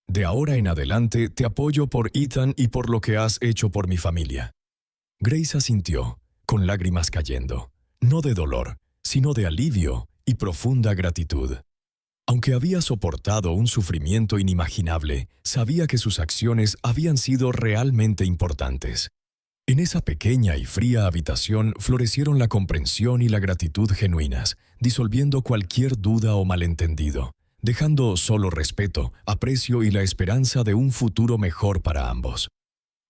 De ahora en adelante te apoyo por Ethan y por lo que has hecho por mi familia». Grace asintió, con lágrimas cayendo, no de dolor, sino de alivio y profunda gratitud. Aunque había soportado un sufrimiento inimaginable, sabía que sus acciones habían sido realmente importantes. En esa pequeña y fría habitación florecieron la comprensión y la gratitud genuinas, disolviendo cualquier duda o malentendido, dejando solo respeto, aprecio y la esperanza de un futuro mejor para ambos.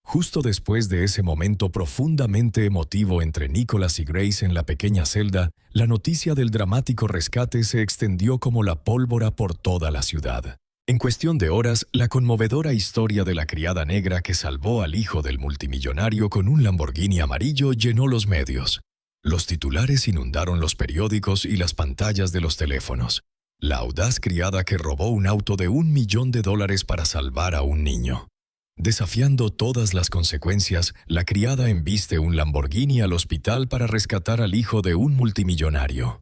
Justo después de ese momento profundamente emotivo entre Nicholas y Grace en la pequeña celda, la noticia del dramático rescate se extendió como la pólvora por toda la ciudad. En cuestión de horas, la conmovedora historia de la criada negra que salvó al hijo del multimillonario con un Lamborghini amarillo llenó los medios. Los titulares inundaron los periódicos y las pantallas de los teléfonos. La audaz criada que robó un auto de $1 millón para salvar a un niño. Desafiando todas las consecuencias, la criada embiste un Lamborghini al hospital para rescatar al hijo de un multimillonario.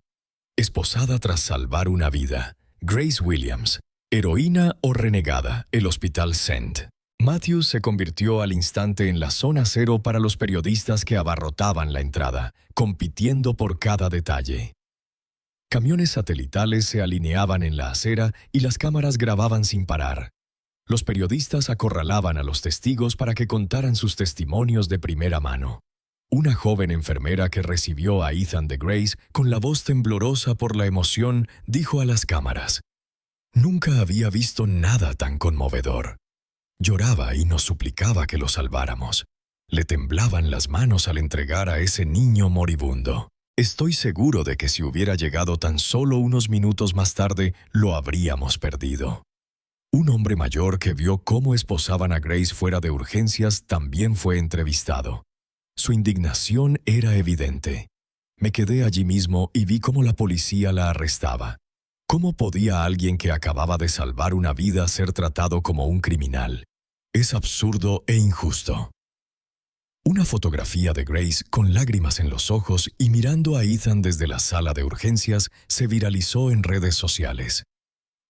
Esposada tras salvar una vida, Grace Williams. Heroína o renegada, el Hospital St. Matthews se convirtió al instante en la zona cero para los periodistas que abarrotaban la entrada, compitiendo por cada detalle. Camiones satelitales se alineaban en la acera y las cámaras grababan sin parar. Los periodistas acorralaban a los testigos para que contaran sus testimonios de primera mano. Una joven enfermera que recibió a Ethan de Grace, con la voz temblorosa por la emoción, dijo a las cámaras: «Nunca había visto nada tan conmovedor. Lloraba y nos suplicaba que lo salváramos. Le temblaban las manos al entregar a ese niño moribundo. Estoy seguro de que si hubiera llegado tan solo unos minutos más tarde, lo habríamos perdido». Un hombre mayor que vio cómo esposaban a Grace fuera de urgencias también fue entrevistado. Su indignación era evidente. «Me quedé allí mismo y vi cómo la policía la arrestaba. ¿Cómo podía alguien que acababa de salvar una vida ser tratado como un criminal? Es absurdo e injusto». Una fotografía de Grace con lágrimas en los ojos y mirando a Ethan desde la sala de urgencias se viralizó en redes sociales.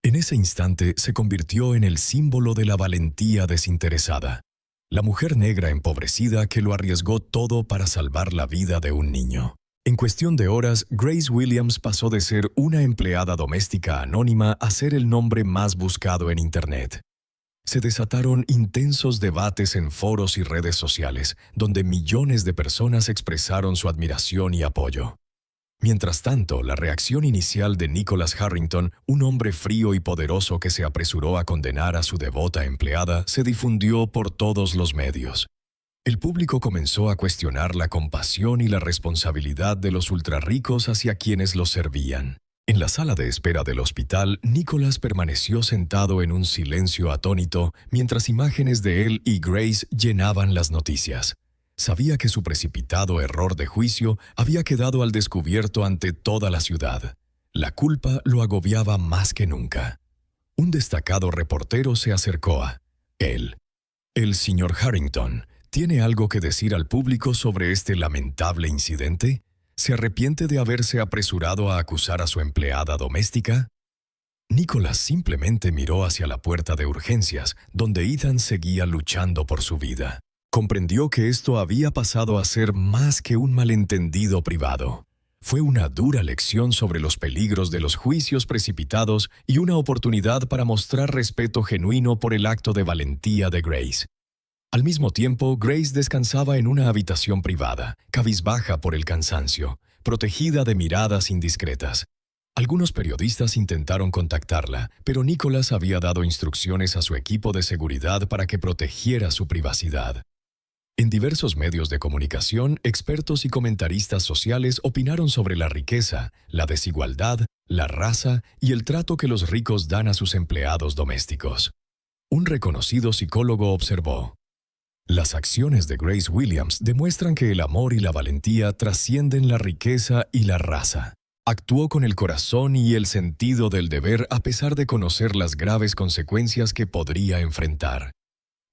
En ese instante se convirtió en el símbolo de la valentía desinteresada. La mujer negra empobrecida que lo arriesgó todo para salvar la vida de un niño. En cuestión de horas, Grace Williams pasó de ser una empleada doméstica anónima a ser el nombre más buscado en Internet. Se desataron intensos debates en foros y redes sociales, donde millones de personas expresaron su admiración y apoyo. Mientras tanto, la reacción inicial de Nicholas Harrington, un hombre frío y poderoso que se apresuró a condenar a su devota empleada, se difundió por todos los medios. El público comenzó a cuestionar la compasión y la responsabilidad de los ultrarricos hacia quienes los servían. En la sala de espera del hospital, Nicholas permaneció sentado en un silencio atónito mientras imágenes de él y Grace llenaban las noticias. Sabía que su precipitado error de juicio había quedado al descubierto ante toda la ciudad. La culpa lo agobiaba más que nunca. Un destacado reportero se acercó a él. «El señor Harrington, ¿tiene algo que decir al público sobre este lamentable incidente? ¿Se arrepiente de haberse apresurado a acusar a su empleada doméstica?» Nicholas simplemente miró hacia la puerta de urgencias, donde Ethan seguía luchando por su vida. Comprendió que esto había pasado a ser más que un malentendido privado. Fue una dura lección sobre los peligros de los juicios precipitados y una oportunidad para mostrar respeto genuino por el acto de valentía de Grace. Al mismo tiempo, Grace descansaba en una habitación privada, cabizbaja por el cansancio, protegida de miradas indiscretas. Algunos periodistas intentaron contactarla, pero Nicholas había dado instrucciones a su equipo de seguridad para que protegiera su privacidad. En diversos medios de comunicación, expertos y comentaristas sociales opinaron sobre la riqueza, la desigualdad, la raza y el trato que los ricos dan a sus empleados domésticos. Un reconocido psicólogo observó: las acciones de Grace Williams demuestran que el amor y la valentía trascienden la riqueza y la raza. Actuó con el corazón y el sentido del deber a pesar de conocer las graves consecuencias que podría enfrentar.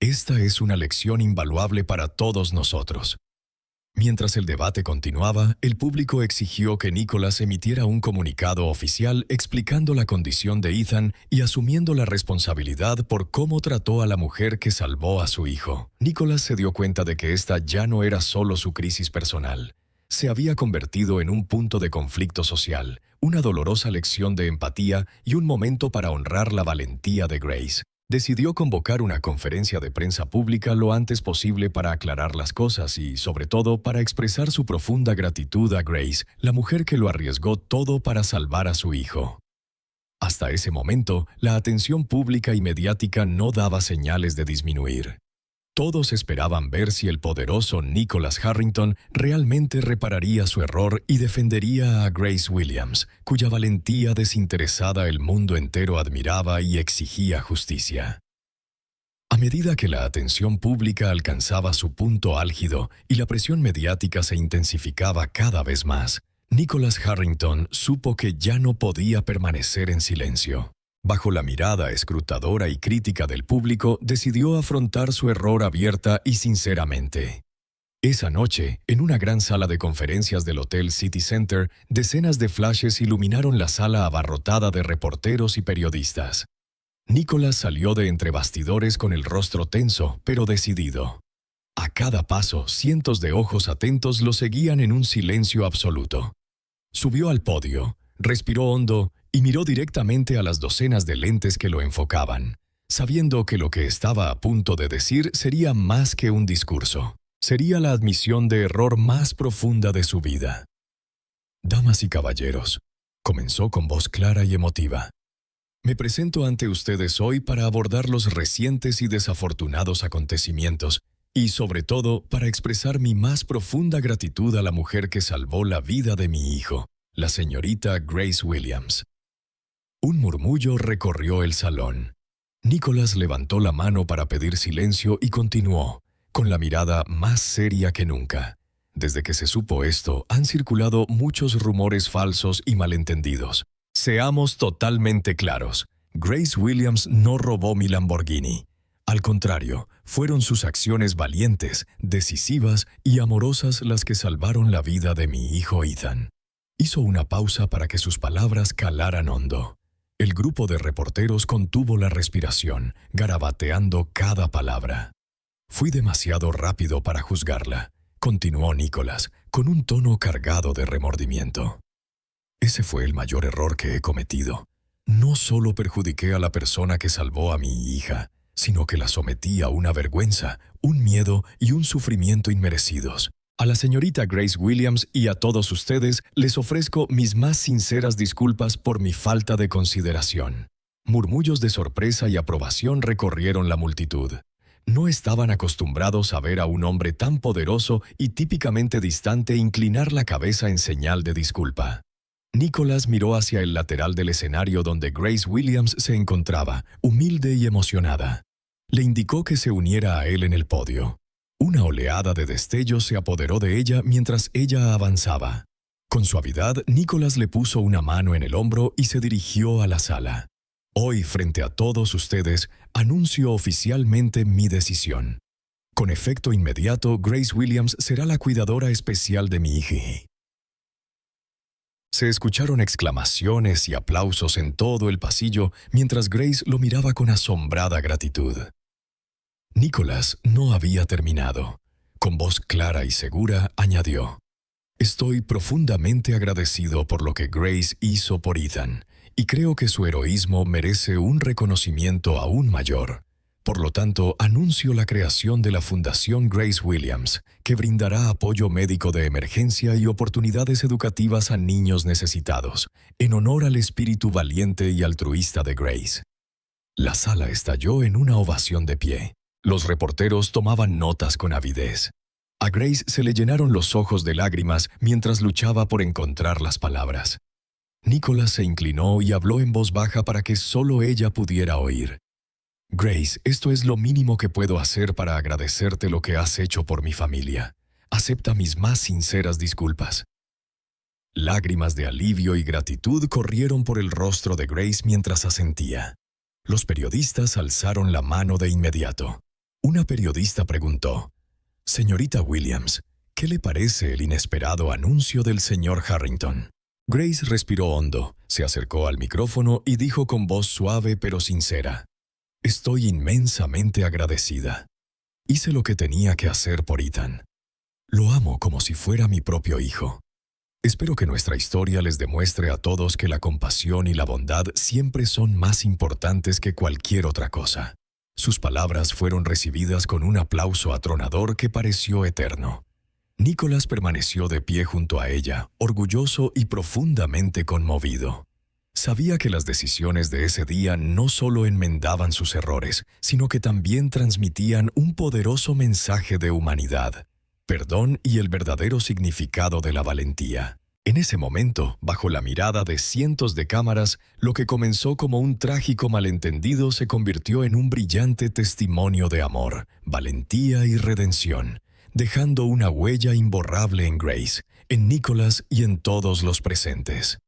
Esta es una lección invaluable para todos nosotros. Mientras el debate continuaba, el público exigió que Nicholas emitiera un comunicado oficial explicando la condición de Ethan y asumiendo la responsabilidad por cómo trató a la mujer que salvó a su hijo. Nicholas se dio cuenta de que esta ya no era solo su crisis personal. Se había convertido en un punto de conflicto social, una dolorosa lección de empatía y un momento para honrar la valentía de Grace. Decidió convocar una conferencia de prensa pública lo antes posible para aclarar las cosas y, sobre todo, para expresar su profunda gratitud a Grace, la mujer que lo arriesgó todo para salvar a su hijo. Hasta ese momento, la atención pública y mediática no daba señales de disminuir. Todos esperaban ver si el poderoso Nicholas Harrington realmente repararía su error y defendería a Grace Williams, cuya valentía desinteresada el mundo entero admiraba y exigía justicia. A medida que la atención pública alcanzaba su punto álgido y la presión mediática se intensificaba cada vez más, Nicholas Harrington supo que ya no podía permanecer en silencio. Bajo la mirada escrutadora y crítica del público, decidió afrontar su error abierta y sinceramente. Esa noche, en una gran sala de conferencias del Hotel City Center, decenas de flashes iluminaron la sala abarrotada de reporteros y periodistas. Nicholas salió de entre bastidores con el rostro tenso, pero decidido. A cada paso, cientos de ojos atentos lo seguían en un silencio absoluto. Subió al podio, respiró hondo y miró directamente a las docenas de lentes que lo enfocaban, sabiendo que lo que estaba a punto de decir sería más que un discurso. Sería la admisión de error más profunda de su vida. Damas y caballeros, comenzó con voz clara y emotiva. Me presento ante ustedes hoy para abordar los recientes y desafortunados acontecimientos y, sobre todo, para expresar mi más profunda gratitud a la mujer que salvó la vida de mi hijo, la señorita Grace Williams. Un murmullo recorrió el salón. Nicholas levantó la mano para pedir silencio y continuó, con la mirada más seria que nunca. Desde que se supo esto, han circulado muchos rumores falsos y malentendidos. Seamos totalmente claros. Grace Williams no robó mi Lamborghini. Al contrario, fueron sus acciones valientes, decisivas y amorosas las que salvaron la vida de mi hijo Ethan. Hizo una pausa para que sus palabras calaran hondo. El grupo de reporteros contuvo la respiración, garabateando cada palabra. Fui demasiado rápido para juzgarla, continuó Nicholas, con un tono cargado de remordimiento. Ese fue el mayor error que he cometido. No solo perjudiqué a la persona que salvó a mi hija, sino que la sometí a una vergüenza, un miedo y un sufrimiento inmerecidos. A la señorita Grace Williams y a todos ustedes les ofrezco mis más sinceras disculpas por mi falta de consideración. Murmullos de sorpresa y aprobación recorrieron la multitud. No estaban acostumbrados a ver a un hombre tan poderoso y típicamente distante inclinar la cabeza en señal de disculpa. Nicholas miró hacia el lateral del escenario donde Grace Williams se encontraba, humilde y emocionada. Le indicó que se uniera a él en el podio. Una oleada de destellos se apoderó de ella mientras ella avanzaba. Con suavidad, Nicholas le puso una mano en el hombro y se dirigió a la sala. Hoy, frente a todos ustedes, anuncio oficialmente mi decisión. Con efecto inmediato, Grace Williams será la cuidadora especial de mi hija. Se escucharon exclamaciones y aplausos en todo el pasillo mientras Grace lo miraba con asombrada gratitud. Nicholas no había terminado. Con voz clara y segura, añadió: Estoy profundamente agradecido por lo que Grace hizo por Ethan, y creo que su heroísmo merece un reconocimiento aún mayor. Por lo tanto, anuncio la creación de la Fundación Grace Williams, que brindará apoyo médico de emergencia y oportunidades educativas a niños necesitados, en honor al espíritu valiente y altruista de Grace. La sala estalló en una ovación de pie. Los reporteros tomaban notas con avidez. A Grace se le llenaron los ojos de lágrimas mientras luchaba por encontrar las palabras. Nicholas se inclinó y habló en voz baja para que solo ella pudiera oír. Grace, esto es lo mínimo que puedo hacer para agradecerte lo que has hecho por mi familia. Acepta mis más sinceras disculpas. Lágrimas de alivio y gratitud corrieron por el rostro de Grace mientras asentía. Los periodistas alzaron la mano de inmediato. Una periodista preguntó: «Señorita Williams, ¿qué le parece el inesperado anuncio del señor Harrington?» Grace respiró hondo, se acercó al micrófono y dijo con voz suave pero sincera: «Estoy inmensamente agradecida. Hice lo que tenía que hacer por Ethan. Lo amo como si fuera mi propio hijo. Espero que nuestra historia les demuestre a todos que la compasión y la bondad siempre son más importantes que cualquier otra cosa». Sus palabras fueron recibidas con un aplauso atronador que pareció eterno. Nicholas permaneció de pie junto a ella, orgulloso y profundamente conmovido. Sabía que las decisiones de ese día no solo enmendaban sus errores, sino que también transmitían un poderoso mensaje de humanidad, perdón y el verdadero significado de la valentía. En ese momento, bajo la mirada de cientos de cámaras, lo que comenzó como un trágico malentendido se convirtió en un brillante testimonio de amor, valentía y redención, dejando una huella imborrable en Grace, en Nicholas y en todos los presentes.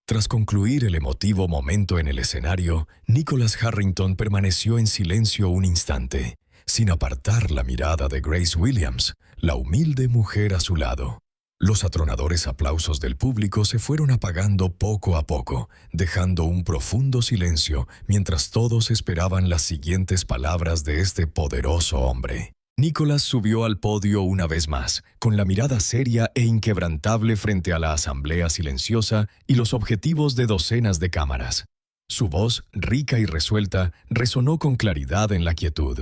Tras concluir el emotivo momento en el escenario, Nicholas Harrington permaneció en silencio un instante, sin apartar la mirada de Grace Williams, la humilde mujer a su lado. Los atronadores aplausos del público se fueron apagando poco a poco, dejando un profundo silencio mientras todos esperaban las siguientes palabras de este poderoso hombre. Nicholas subió al podio una vez más, con la mirada seria e inquebrantable frente a la asamblea silenciosa y los objetivos de docenas de cámaras. Su voz, rica y resuelta, resonó con claridad en la quietud.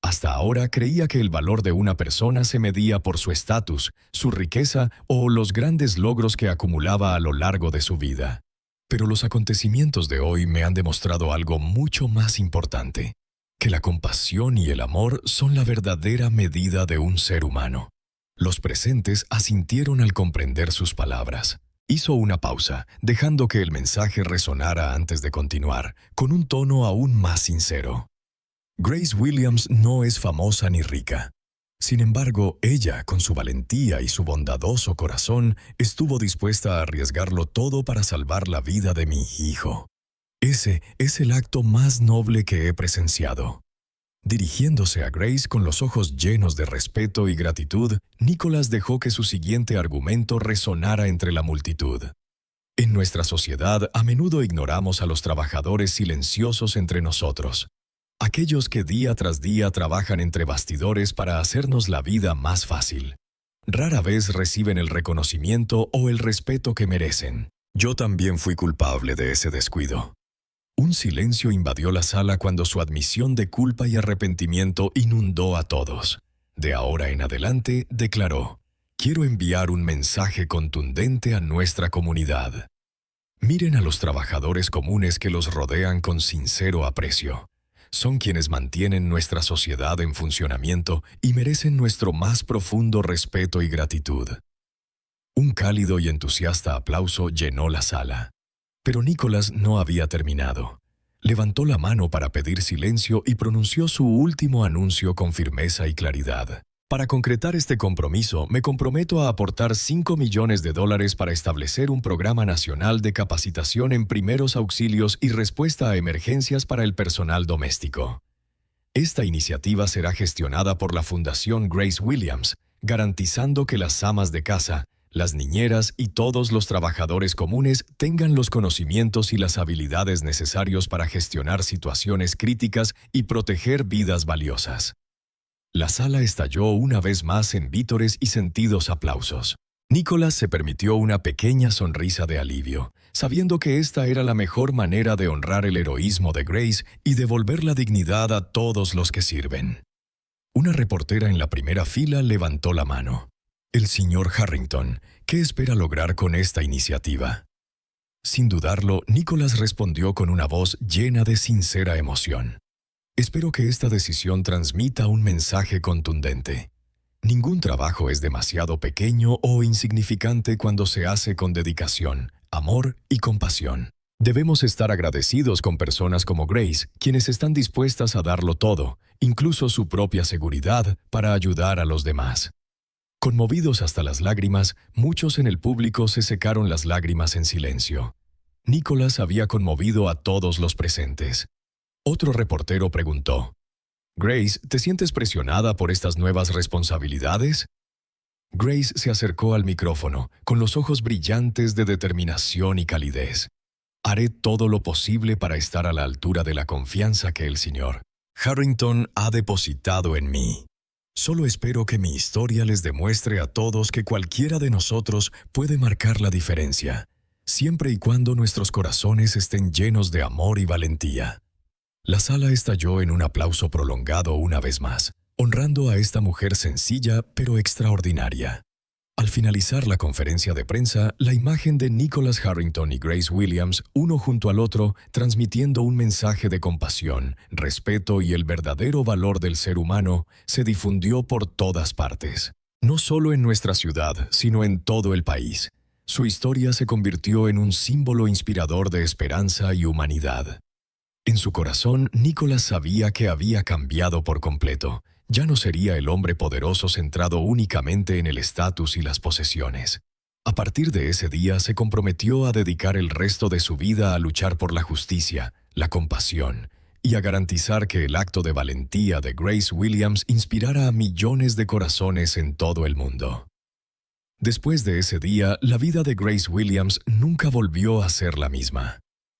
Hasta ahora creía que el valor de una persona se medía por su estatus, su riqueza o los grandes logros que acumulaba a lo largo de su vida. Pero los acontecimientos de hoy me han demostrado algo mucho más importante: que la compasión y el amor son la verdadera medida de un ser humano. Los presentes asintieron al comprender sus palabras. Hizo una pausa, dejando que el mensaje resonara antes de continuar, con un tono aún más sincero. Grace Williams no es famosa ni rica. Sin embargo, ella, con su valentía y su bondadoso corazón, estuvo dispuesta a arriesgarlo todo para salvar la vida de mi hijo. Ese es el acto más noble que he presenciado. Dirigiéndose a Grace con los ojos llenos de respeto y gratitud, Nicholas dejó que su siguiente argumento resonara entre la multitud. En nuestra sociedad, a menudo ignoramos a los trabajadores silenciosos entre nosotros. Aquellos que día tras día trabajan entre bastidores para hacernos la vida más fácil. Rara vez reciben el reconocimiento o el respeto que merecen. Yo también fui culpable de ese descuido. Un silencio invadió la sala cuando su admisión de culpa y arrepentimiento inundó a todos. De ahora en adelante, declaró: «Quiero enviar un mensaje contundente a nuestra comunidad. Miren a los trabajadores comunes que los rodean con sincero aprecio. Son quienes mantienen nuestra sociedad en funcionamiento y merecen nuestro más profundo respeto y gratitud». Un cálido y entusiasta aplauso llenó la sala. Pero Nicholas no había terminado. Levantó la mano para pedir silencio y pronunció su último anuncio con firmeza y claridad. «Para concretar este compromiso, me comprometo a aportar $5 millones para establecer un programa nacional de capacitación en primeros auxilios y respuesta a emergencias para el personal doméstico. Esta iniciativa será gestionada por la Fundación Grace Williams, garantizando que las amas de casa, las niñeras y todos los trabajadores comunes tengan los conocimientos y las habilidades necesarios para gestionar situaciones críticas y proteger vidas valiosas». La sala estalló una vez más en vítores y sentidos aplausos. Nicholas se permitió una pequeña sonrisa de alivio, sabiendo que esta era la mejor manera de honrar el heroísmo de Grace y devolver la dignidad a todos los que sirven. Una reportera en la primera fila levantó la mano. El señor Harrington, ¿qué espera lograr con esta iniciativa? Sin dudarlo, Nicholas respondió con una voz llena de sincera emoción. Espero que esta decisión transmita un mensaje contundente. Ningún trabajo es demasiado pequeño o insignificante cuando se hace con dedicación, amor y compasión. Debemos estar agradecidos con personas como Grace, quienes están dispuestas a darlo todo, incluso su propia seguridad, para ayudar a los demás. Conmovidos hasta las lágrimas, muchos en el público se secaron las lágrimas en silencio. Nicholas había conmovido a todos los presentes. Otro reportero preguntó: «Grace, ¿te sientes presionada por estas nuevas responsabilidades?» Grace se acercó al micrófono, con los ojos brillantes de determinación y calidez. «Haré todo lo posible para estar a la altura de la confianza que el señor Harrington ha depositado en mí. Solo espero que mi historia les demuestre a todos que cualquiera de nosotros puede marcar la diferencia, siempre y cuando nuestros corazones estén llenos de amor y valentía». La sala estalló en un aplauso prolongado una vez más, honrando a esta mujer sencilla pero extraordinaria. Al finalizar la conferencia de prensa, la imagen de Nicholas Harrington y Grace Williams, uno junto al otro, transmitiendo un mensaje de compasión, respeto y el verdadero valor del ser humano, se difundió por todas partes. No solo en nuestra ciudad, sino en todo el país. Su historia se convirtió en un símbolo inspirador de esperanza y humanidad. En su corazón, Nicholas sabía que había cambiado por completo. Ya no sería el hombre poderoso centrado únicamente en el estatus y las posesiones. A partir de ese día se comprometió a dedicar el resto de su vida a luchar por la justicia, la compasión y a garantizar que el acto de valentía de Grace Williams inspirara a millones de corazones en todo el mundo. Después de ese día, la vida de Grace Williams nunca volvió a ser la misma.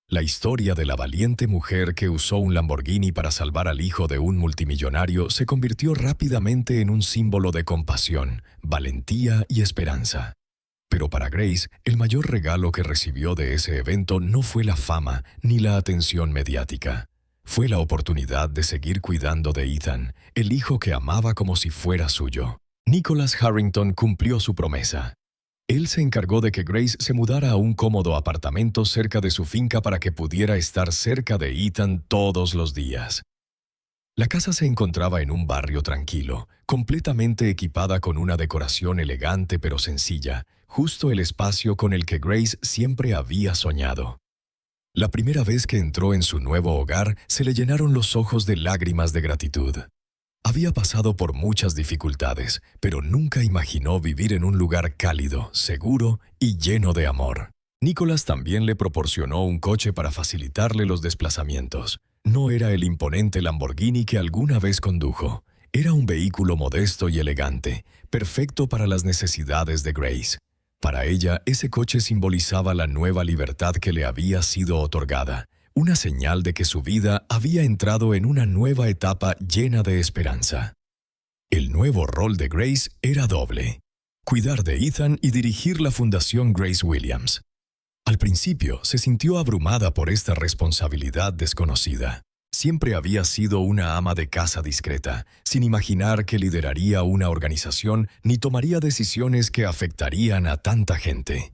La historia de la valiente mujer que usó un Lamborghini para salvar al hijo de un multimillonario se convirtió rápidamente en un símbolo de compasión, valentía y esperanza. Pero para Grace, el mayor regalo que recibió de ese evento no fue la fama ni la atención mediática. Fue la oportunidad de seguir cuidando de Ethan, el hijo que amaba como si fuera suyo. Nicholas Harrington cumplió su promesa. Él se encargó de que Grace se mudara a un cómodo apartamento cerca de su finca para que pudiera estar cerca de Ethan todos los días. La casa se encontraba en un barrio tranquilo, completamente equipada con una decoración elegante pero sencilla, justo el espacio con el que Grace siempre había soñado. La primera vez que entró en su nuevo hogar, se le llenaron los ojos de lágrimas de gratitud. Había pasado por muchas dificultades, pero nunca imaginó vivir en un lugar cálido, seguro y lleno de amor. Nicholas también le proporcionó un coche para facilitarle los desplazamientos. No era el imponente Lamborghini que alguna vez condujo. Era un vehículo modesto y elegante, perfecto para las necesidades de Grace. Para ella, ese coche simbolizaba la nueva libertad que le había sido otorgada. Una señal de que su vida había entrado en una nueva etapa llena de esperanza. El nuevo rol de Grace era doble: cuidar de Ethan y dirigir la Fundación Grace Williams. Al principio se sintió abrumada por esta responsabilidad desconocida. Siempre había sido una ama de casa discreta, sin imaginar que lideraría una organización ni tomaría decisiones que afectarían a tanta gente.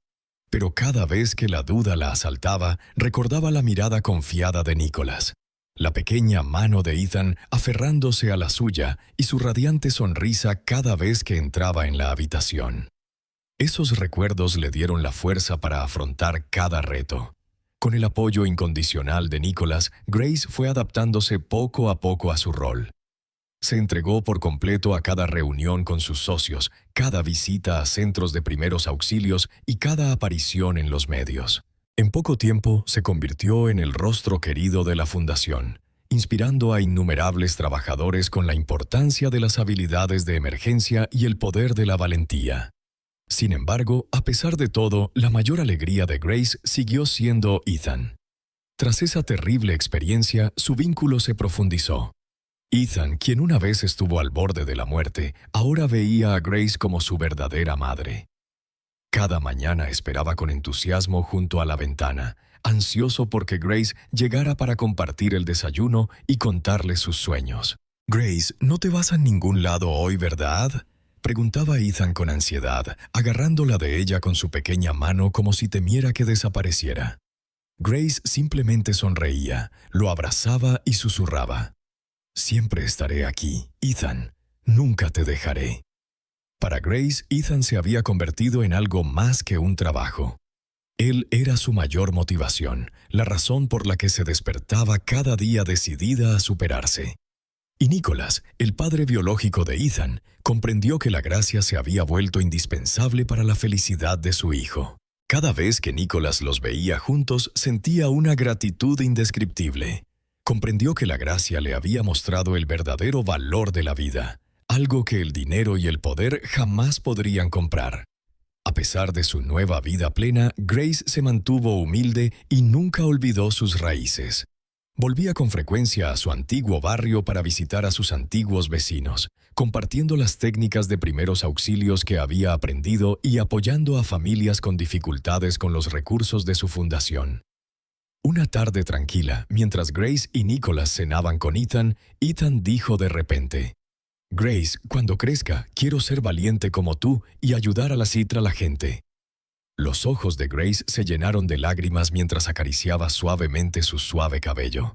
Pero cada vez que la duda la asaltaba, recordaba la mirada confiada de Nicholas, la pequeña mano de Ethan aferrándose a la suya y su radiante sonrisa cada vez que entraba en la habitación. Esos recuerdos le dieron la fuerza para afrontar cada reto. Con el apoyo incondicional de Nicholas, Grace fue adaptándose poco a poco a su rol. Se entregó por completo a cada reunión con sus socios, cada visita a centros de primeros auxilios y cada aparición en los medios. En poco tiempo se convirtió en el rostro querido de la fundación, inspirando a innumerables trabajadores con la importancia de las habilidades de emergencia y el poder de la valentía. Sin embargo, a pesar de todo, la mayor alegría de Grace siguió siendo Ethan. Tras esa terrible experiencia, su vínculo se profundizó. Ethan, quien una vez estuvo al borde de la muerte, ahora veía a Grace como su verdadera madre. Cada mañana esperaba con entusiasmo junto a la ventana, ansioso porque Grace llegara para compartir el desayuno y contarle sus sueños. «Grace, no te vas a ningún lado hoy, ¿verdad?», preguntaba Ethan con ansiedad, agarrándola de ella con su pequeña mano como si temiera que desapareciera. Grace simplemente sonreía, lo abrazaba y susurraba. «Siempre estaré aquí, Ethan. Nunca te dejaré». Para Grace, Ethan se había convertido en algo más que un trabajo. Él era su mayor motivación, la razón por la que se despertaba cada día decidida a superarse. Y Nicholas, el padre biológico de Ethan, comprendió que la gracia se había vuelto indispensable para la felicidad de su hijo. Cada vez que Nicholas los veía juntos, sentía una gratitud indescriptible. Comprendió que la gracia le había mostrado el verdadero valor de la vida, algo que el dinero y el poder jamás podrían comprar. A pesar de su nueva vida plena, Grace se mantuvo humilde y nunca olvidó sus raíces. Volvía con frecuencia a su antiguo barrio para visitar a sus antiguos vecinos, compartiendo las técnicas de primeros auxilios que había aprendido y apoyando a familias con dificultades con los recursos de su fundación. Una tarde tranquila, mientras Grace y Nicholas cenaban con Ethan, Ethan dijo de repente: «Grace, cuando crezca, quiero ser valiente como tú y ayudar a la gente». Los ojos de Grace se llenaron de lágrimas mientras acariciaba suavemente su suave cabello.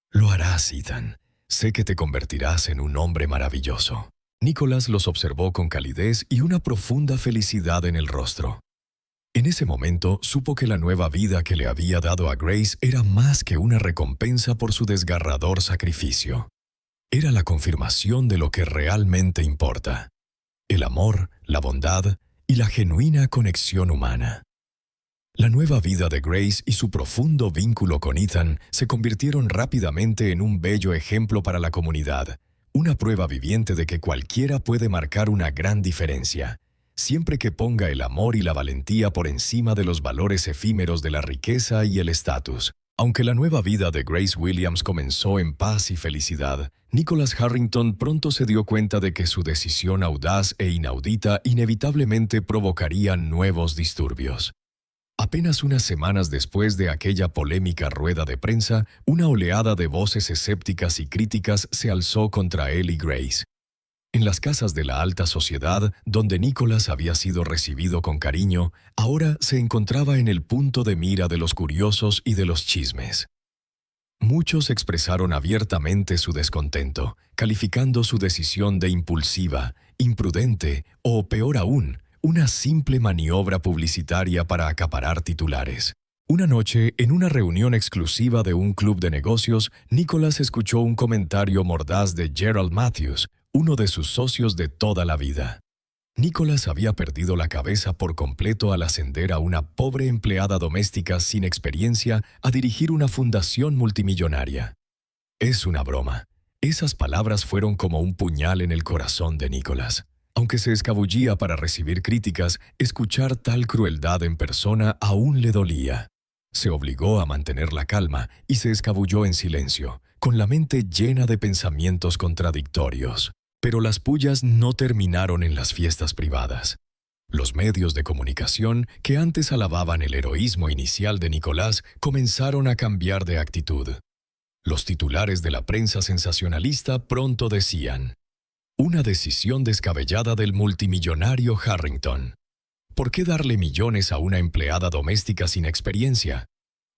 «Lo harás, Ethan. Sé que te convertirás en un hombre maravilloso». Nicholas los observó con calidez y una profunda felicidad en el rostro. En ese momento supo que la nueva vida que le había dado a Grace era más que una recompensa por su desgarrador sacrificio. Era la confirmación de lo que realmente importa: el amor, la bondad y la genuina conexión humana. La nueva vida de Grace y su profundo vínculo con Ethan se convirtieron rápidamente en un bello ejemplo para la comunidad, una prueba viviente de que cualquiera puede marcar una gran diferencia, siempre que ponga el amor y la valentía por encima de los valores efímeros de la riqueza y el estatus. Aunque la nueva vida de Grace Williams comenzó en paz y felicidad, Nicholas Harrington pronto se dio cuenta de que su decisión audaz e inaudita inevitablemente provocaría nuevos disturbios. Apenas unas semanas después de aquella polémica rueda de prensa, una oleada de voces escépticas y críticas se alzó contra él y Grace. En las casas de la alta sociedad, donde Nicholas había sido recibido con cariño, ahora se encontraba en el punto de mira de los curiosos y de los chismes. Muchos expresaron abiertamente su descontento, calificando su decisión de impulsiva, imprudente o, peor aún, una simple maniobra publicitaria para acaparar titulares. Una noche, en una reunión exclusiva de un club de negocios, Nicholas escuchó un comentario mordaz de Gerald Matthews, uno de sus socios de toda la vida. Nicholas había perdido la cabeza por completo al ascender a una pobre empleada doméstica sin experiencia a dirigir una fundación multimillonaria. «Es una broma». Esas palabras fueron como un puñal en el corazón de Nicholas. Aunque se escabullía para recibir críticas, escuchar tal crueldad en persona aún le dolía. Se obligó a mantener la calma y se escabulló en silencio, con la mente llena de pensamientos contradictorios. Pero las pullas no terminaron en las fiestas privadas. Los medios de comunicación, que antes alababan el heroísmo inicial de Nicolás, comenzaron a cambiar de actitud. Los titulares de la prensa sensacionalista pronto decían: «Una decisión descabellada del multimillonario Harrington. ¿Por qué darle millones a una empleada doméstica sin experiencia?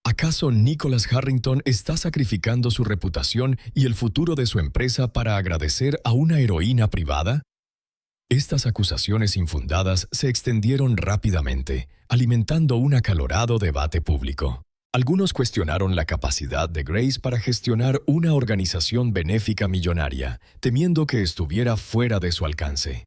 ¿Acaso Nicholas Harrington está sacrificando su reputación y el futuro de su empresa para agradecer a una heroína privada?» Estas acusaciones infundadas se extendieron rápidamente, alimentando un acalorado debate público. Algunos cuestionaron la capacidad de Grace para gestionar una organización benéfica millonaria, temiendo que estuviera fuera de su alcance.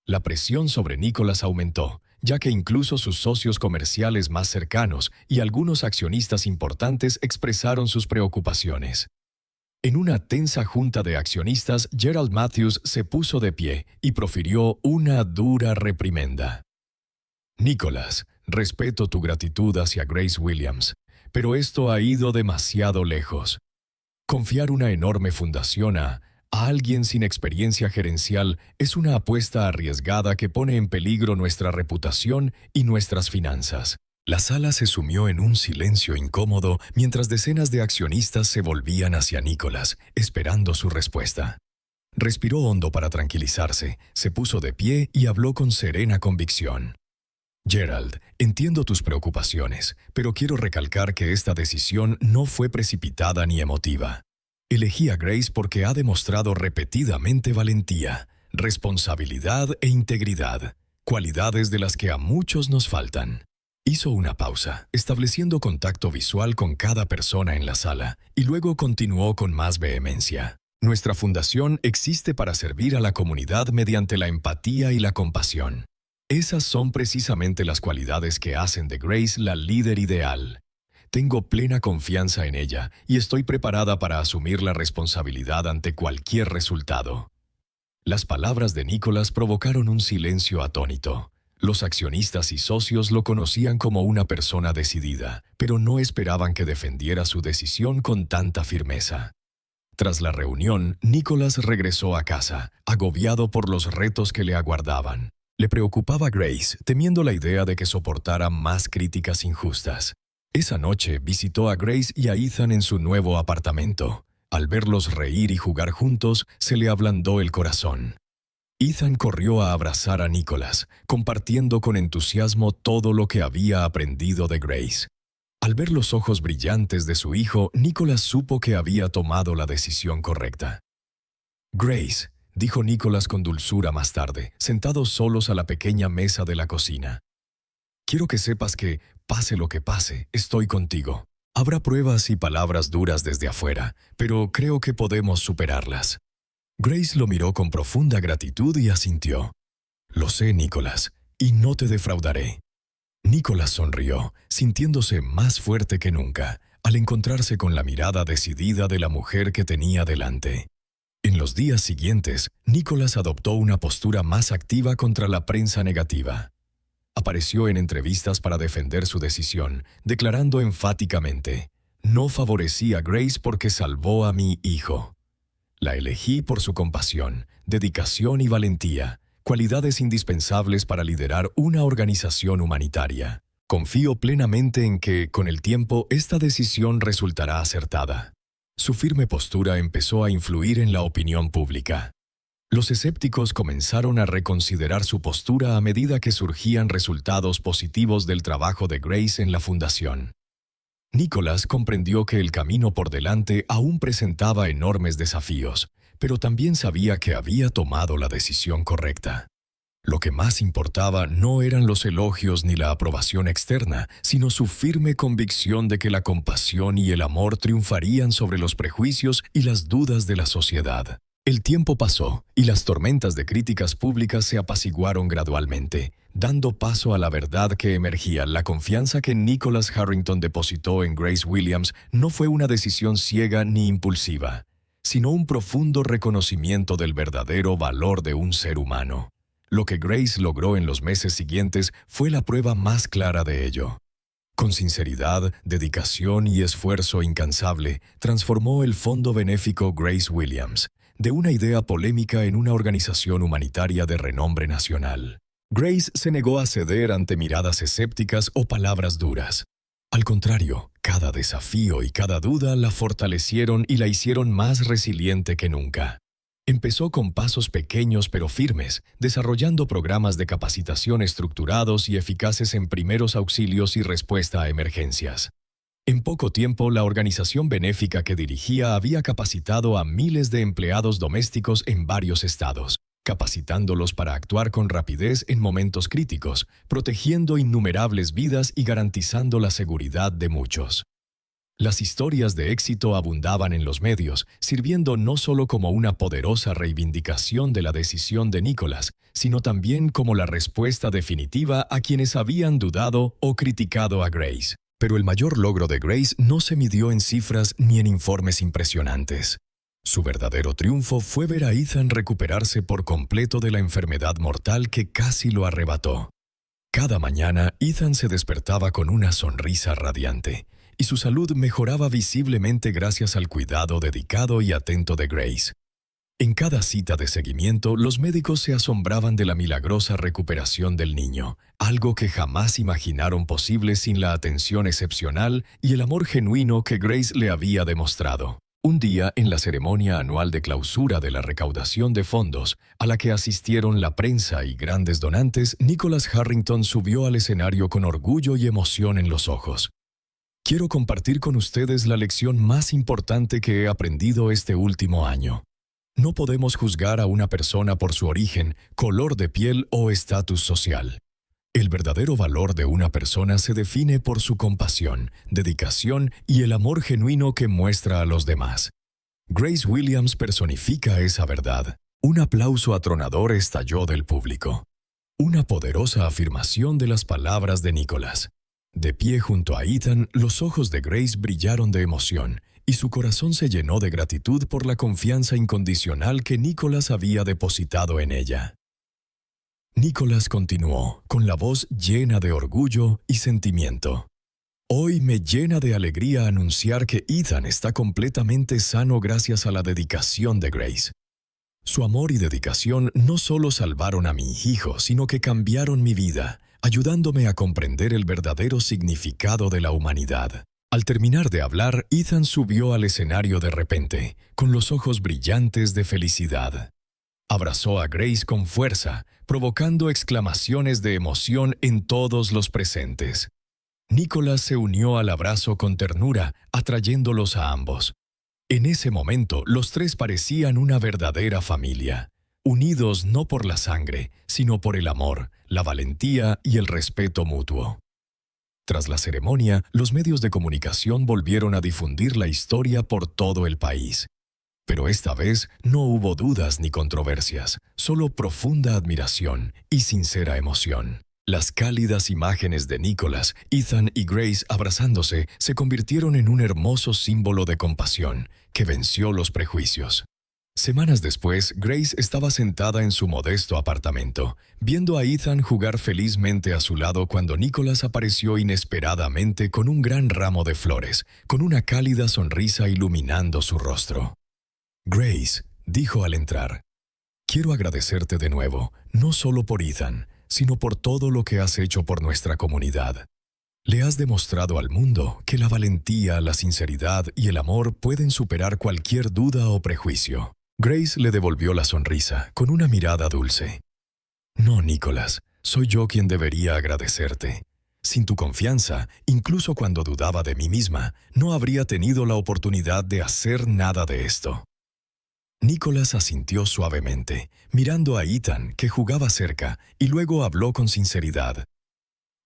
La presión sobre Nicholas aumentó, ya que incluso sus socios comerciales más cercanos y algunos accionistas importantes expresaron sus preocupaciones. En una tensa junta de accionistas, Gerald Matthews se puso de pie y profirió una dura reprimenda. «Nicholas, respeto tu gratitud hacia Grace Williams, pero esto ha ido demasiado lejos. Confiar una enorme fundación a a alguien sin experiencia gerencial es una apuesta arriesgada que pone en peligro nuestra reputación y nuestras finanzas. La sala se sumió en un silencio incómodo mientras decenas de accionistas se volvían hacia Nicholas, esperando su respuesta. Respiró hondo para tranquilizarse, se puso de pie y habló con serena convicción. Gerald, entiendo tus preocupaciones, pero quiero recalcar que esta decisión no fue precipitada ni emotiva. Elegí a Grace porque ha demostrado repetidamente valentía, responsabilidad e integridad, cualidades de las que a muchos nos faltan. Hizo una pausa, estableciendo contacto visual con cada persona en la sala, y luego continuó con más vehemencia. Nuestra fundación existe para servir a la comunidad mediante la empatía y la compasión. Esas son precisamente las cualidades que hacen de Grace la líder ideal. Tengo plena confianza en ella y estoy preparada para asumir la responsabilidad ante cualquier resultado. Las palabras de Nicholas provocaron un silencio atónito. Los accionistas y socios lo conocían como una persona decidida, pero no esperaban que defendiera su decisión con tanta firmeza. Tras la reunión, Nicholas regresó a casa, agobiado por los retos que le aguardaban. Le preocupaba a Grace, temiendo la idea de que soportara más críticas injustas. Esa noche visitó a Grace y a Ethan en su nuevo apartamento. Al verlos reír y jugar juntos, se le ablandó el corazón. Ethan corrió a abrazar a Nicholas, compartiendo con entusiasmo todo lo que había aprendido de Grace. Al ver los ojos brillantes de su hijo, Nicholas supo que había tomado la decisión correcta. «Grace», dijo Nicholas con dulzura más tarde, sentados solos a la pequeña mesa de la cocina. «Quiero que sepas que, pase lo que pase, estoy contigo. Habrá pruebas y palabras duras desde afuera, pero creo que podemos superarlas». Grace lo miró con profunda gratitud y asintió. «Lo sé, Nicholas, y no te defraudaré». Nicholas sonrió, sintiéndose más fuerte que nunca, al encontrarse con la mirada decidida de la mujer que tenía delante. En los días siguientes, Nicholas adoptó una postura más activa contra la prensa negativa. Apareció en entrevistas para defender su decisión, declarando enfáticamente: «No favorecí a Grace porque salvó a mi hijo. La elegí por su compasión, dedicación y valentía, cualidades indispensables para liderar una organización humanitaria. Confío plenamente en que, con el tiempo, esta decisión resultará acertada». Su firme postura empezó a influir en la opinión pública. Los escépticos comenzaron a reconsiderar su postura a medida que surgían resultados positivos del trabajo de Grace en la fundación. Nicholas comprendió que el camino por delante aún presentaba enormes desafíos, pero también sabía que había tomado la decisión correcta. Lo que más importaba no eran los elogios ni la aprobación externa, sino su firme convicción de que la compasión y el amor triunfarían sobre los prejuicios y las dudas de la sociedad. El tiempo pasó, y las tormentas de críticas públicas se apaciguaron gradualmente, dando paso a la verdad que emergía. La confianza que Nicholas Harrington depositó en Grace Williams no fue una decisión ciega ni impulsiva, sino un profundo reconocimiento del verdadero valor de un ser humano. Lo que Grace logró en los meses siguientes fue la prueba más clara de ello. Con sinceridad, dedicación y esfuerzo incansable, transformó el fondo benéfico Grace Williams de una idea polémica en una organización humanitaria de renombre nacional. Grace se negó a ceder ante miradas escépticas o palabras duras. Al contrario, cada desafío y cada duda la fortalecieron y la hicieron más resiliente que nunca. Empezó con pasos pequeños pero firmes, desarrollando programas de capacitación estructurados y eficaces en primeros auxilios y respuesta a emergencias. En poco tiempo, la organización benéfica que dirigía había capacitado a miles de empleados domésticos en varios estados, capacitándolos para actuar con rapidez en momentos críticos, protegiendo innumerables vidas y garantizando la seguridad de muchos. Las historias de éxito abundaban en los medios, sirviendo no solo como una poderosa reivindicación de la decisión de Nicholas, sino también como la respuesta definitiva a quienes habían dudado o criticado a Grace. Pero el mayor logro de Grace no se midió en cifras ni en informes impresionantes. Su verdadero triunfo fue ver a Ethan recuperarse por completo de la enfermedad mortal que casi lo arrebató. Cada mañana, Ethan se despertaba con una sonrisa radiante, y su salud mejoraba visiblemente gracias al cuidado dedicado y atento de Grace. En cada cita de seguimiento, los médicos se asombraban de la milagrosa recuperación del niño, algo que jamás imaginaron posible sin la atención excepcional y el amor genuino que Grace le había demostrado. Un día, en la ceremonia anual de clausura de la recaudación de fondos, a la que asistieron la prensa y grandes donantes, Nicholas Harrington subió al escenario con orgullo y emoción en los ojos. Quiero compartir con ustedes la lección más importante que he aprendido este último año. No podemos juzgar a una persona por su origen, color de piel o estatus social. El verdadero valor de una persona se define por su compasión, dedicación y el amor genuino que muestra a los demás. Grace Williams personifica esa verdad. Un aplauso atronador estalló del público. Una poderosa afirmación de las palabras de Nicholas. De pie junto a Ethan, los ojos de Grace brillaron de emoción y su corazón se llenó de gratitud por la confianza incondicional que Nicholas había depositado en ella. Nicholas continuó, con la voz llena de orgullo y sentimiento. Hoy me llena de alegría anunciar que Ethan está completamente sano gracias a la dedicación de Grace. Su amor y dedicación no solo salvaron a mi hijo, sino que cambiaron mi vida, ayudándome a comprender el verdadero significado de la humanidad. Al terminar de hablar, Ethan subió al escenario de repente, con los ojos brillantes de felicidad. Abrazó a Grace con fuerza, provocando exclamaciones de emoción en todos los presentes. Nicholas se unió al abrazo con ternura, atrayéndolos a ambos. En ese momento, los tres parecían una verdadera familia, unidos no por la sangre, sino por el amor, la valentía y el respeto mutuo. Tras la ceremonia, los medios de comunicación volvieron a difundir la historia por todo el país. Pero esta vez no hubo dudas ni controversias, solo profunda admiración y sincera emoción. Las cálidas imágenes de Nicholas, Ethan y Grace abrazándose se convirtieron en un hermoso símbolo de compasión que venció los prejuicios. Semanas después, Grace estaba sentada en su modesto apartamento, viendo a Ethan jugar felizmente a su lado cuando Nicholas apareció inesperadamente con un gran ramo de flores, con una cálida sonrisa iluminando su rostro. Grace, dijo al entrar, quiero agradecerte de nuevo, no solo por Ethan, sino por todo lo que has hecho por nuestra comunidad. Le has demostrado al mundo que la valentía, la sinceridad y el amor pueden superar cualquier duda o prejuicio. Grace le devolvió la sonrisa con una mirada dulce. No, Nicholas, soy yo quien debería agradecerte. Sin tu confianza, incluso cuando dudaba de mí misma, no habría tenido la oportunidad de hacer nada de esto. Nicholas asintió suavemente, mirando a Ethan, que jugaba cerca, y luego habló con sinceridad.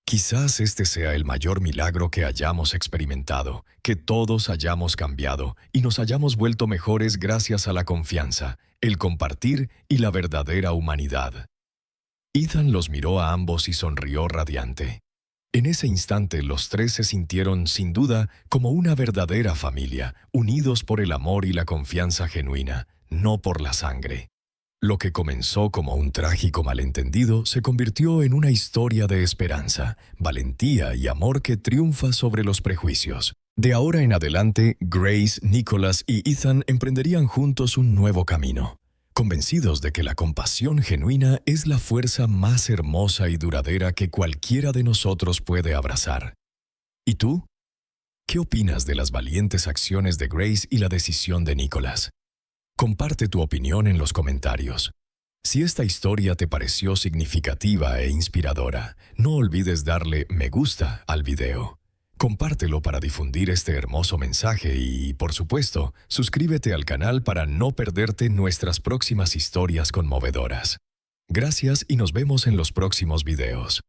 Quizás este sea el mayor milagro que hayamos experimentado, que todos hayamos cambiado y nos hayamos vuelto mejores gracias a la confianza, el compartir y la verdadera humanidad. Ethan los miró a ambos y sonrió radiante. En ese instante los tres se sintieron, sin duda, como una verdadera familia, unidos por el amor y la confianza genuina, no por la sangre. Lo que comenzó como un trágico malentendido se convirtió en una historia de esperanza, valentía y amor que triunfa sobre los prejuicios. De ahora en adelante, Grace, Nicholas y Ethan emprenderían juntos un nuevo camino, convencidos de que la compasión genuina es la fuerza más hermosa y duradera que cualquiera de nosotros puede abrazar. ¿Y tú? ¿Qué opinas de las valientes acciones de Grace y la decisión de Nicholas? Comparte tu opinión en los comentarios. Si esta historia te pareció significativa e inspiradora, no olvides darle me gusta al video. Compártelo para difundir este hermoso mensaje y, por supuesto, suscríbete al canal para no perderte nuestras próximas historias conmovedoras. Gracias y nos vemos en los próximos videos.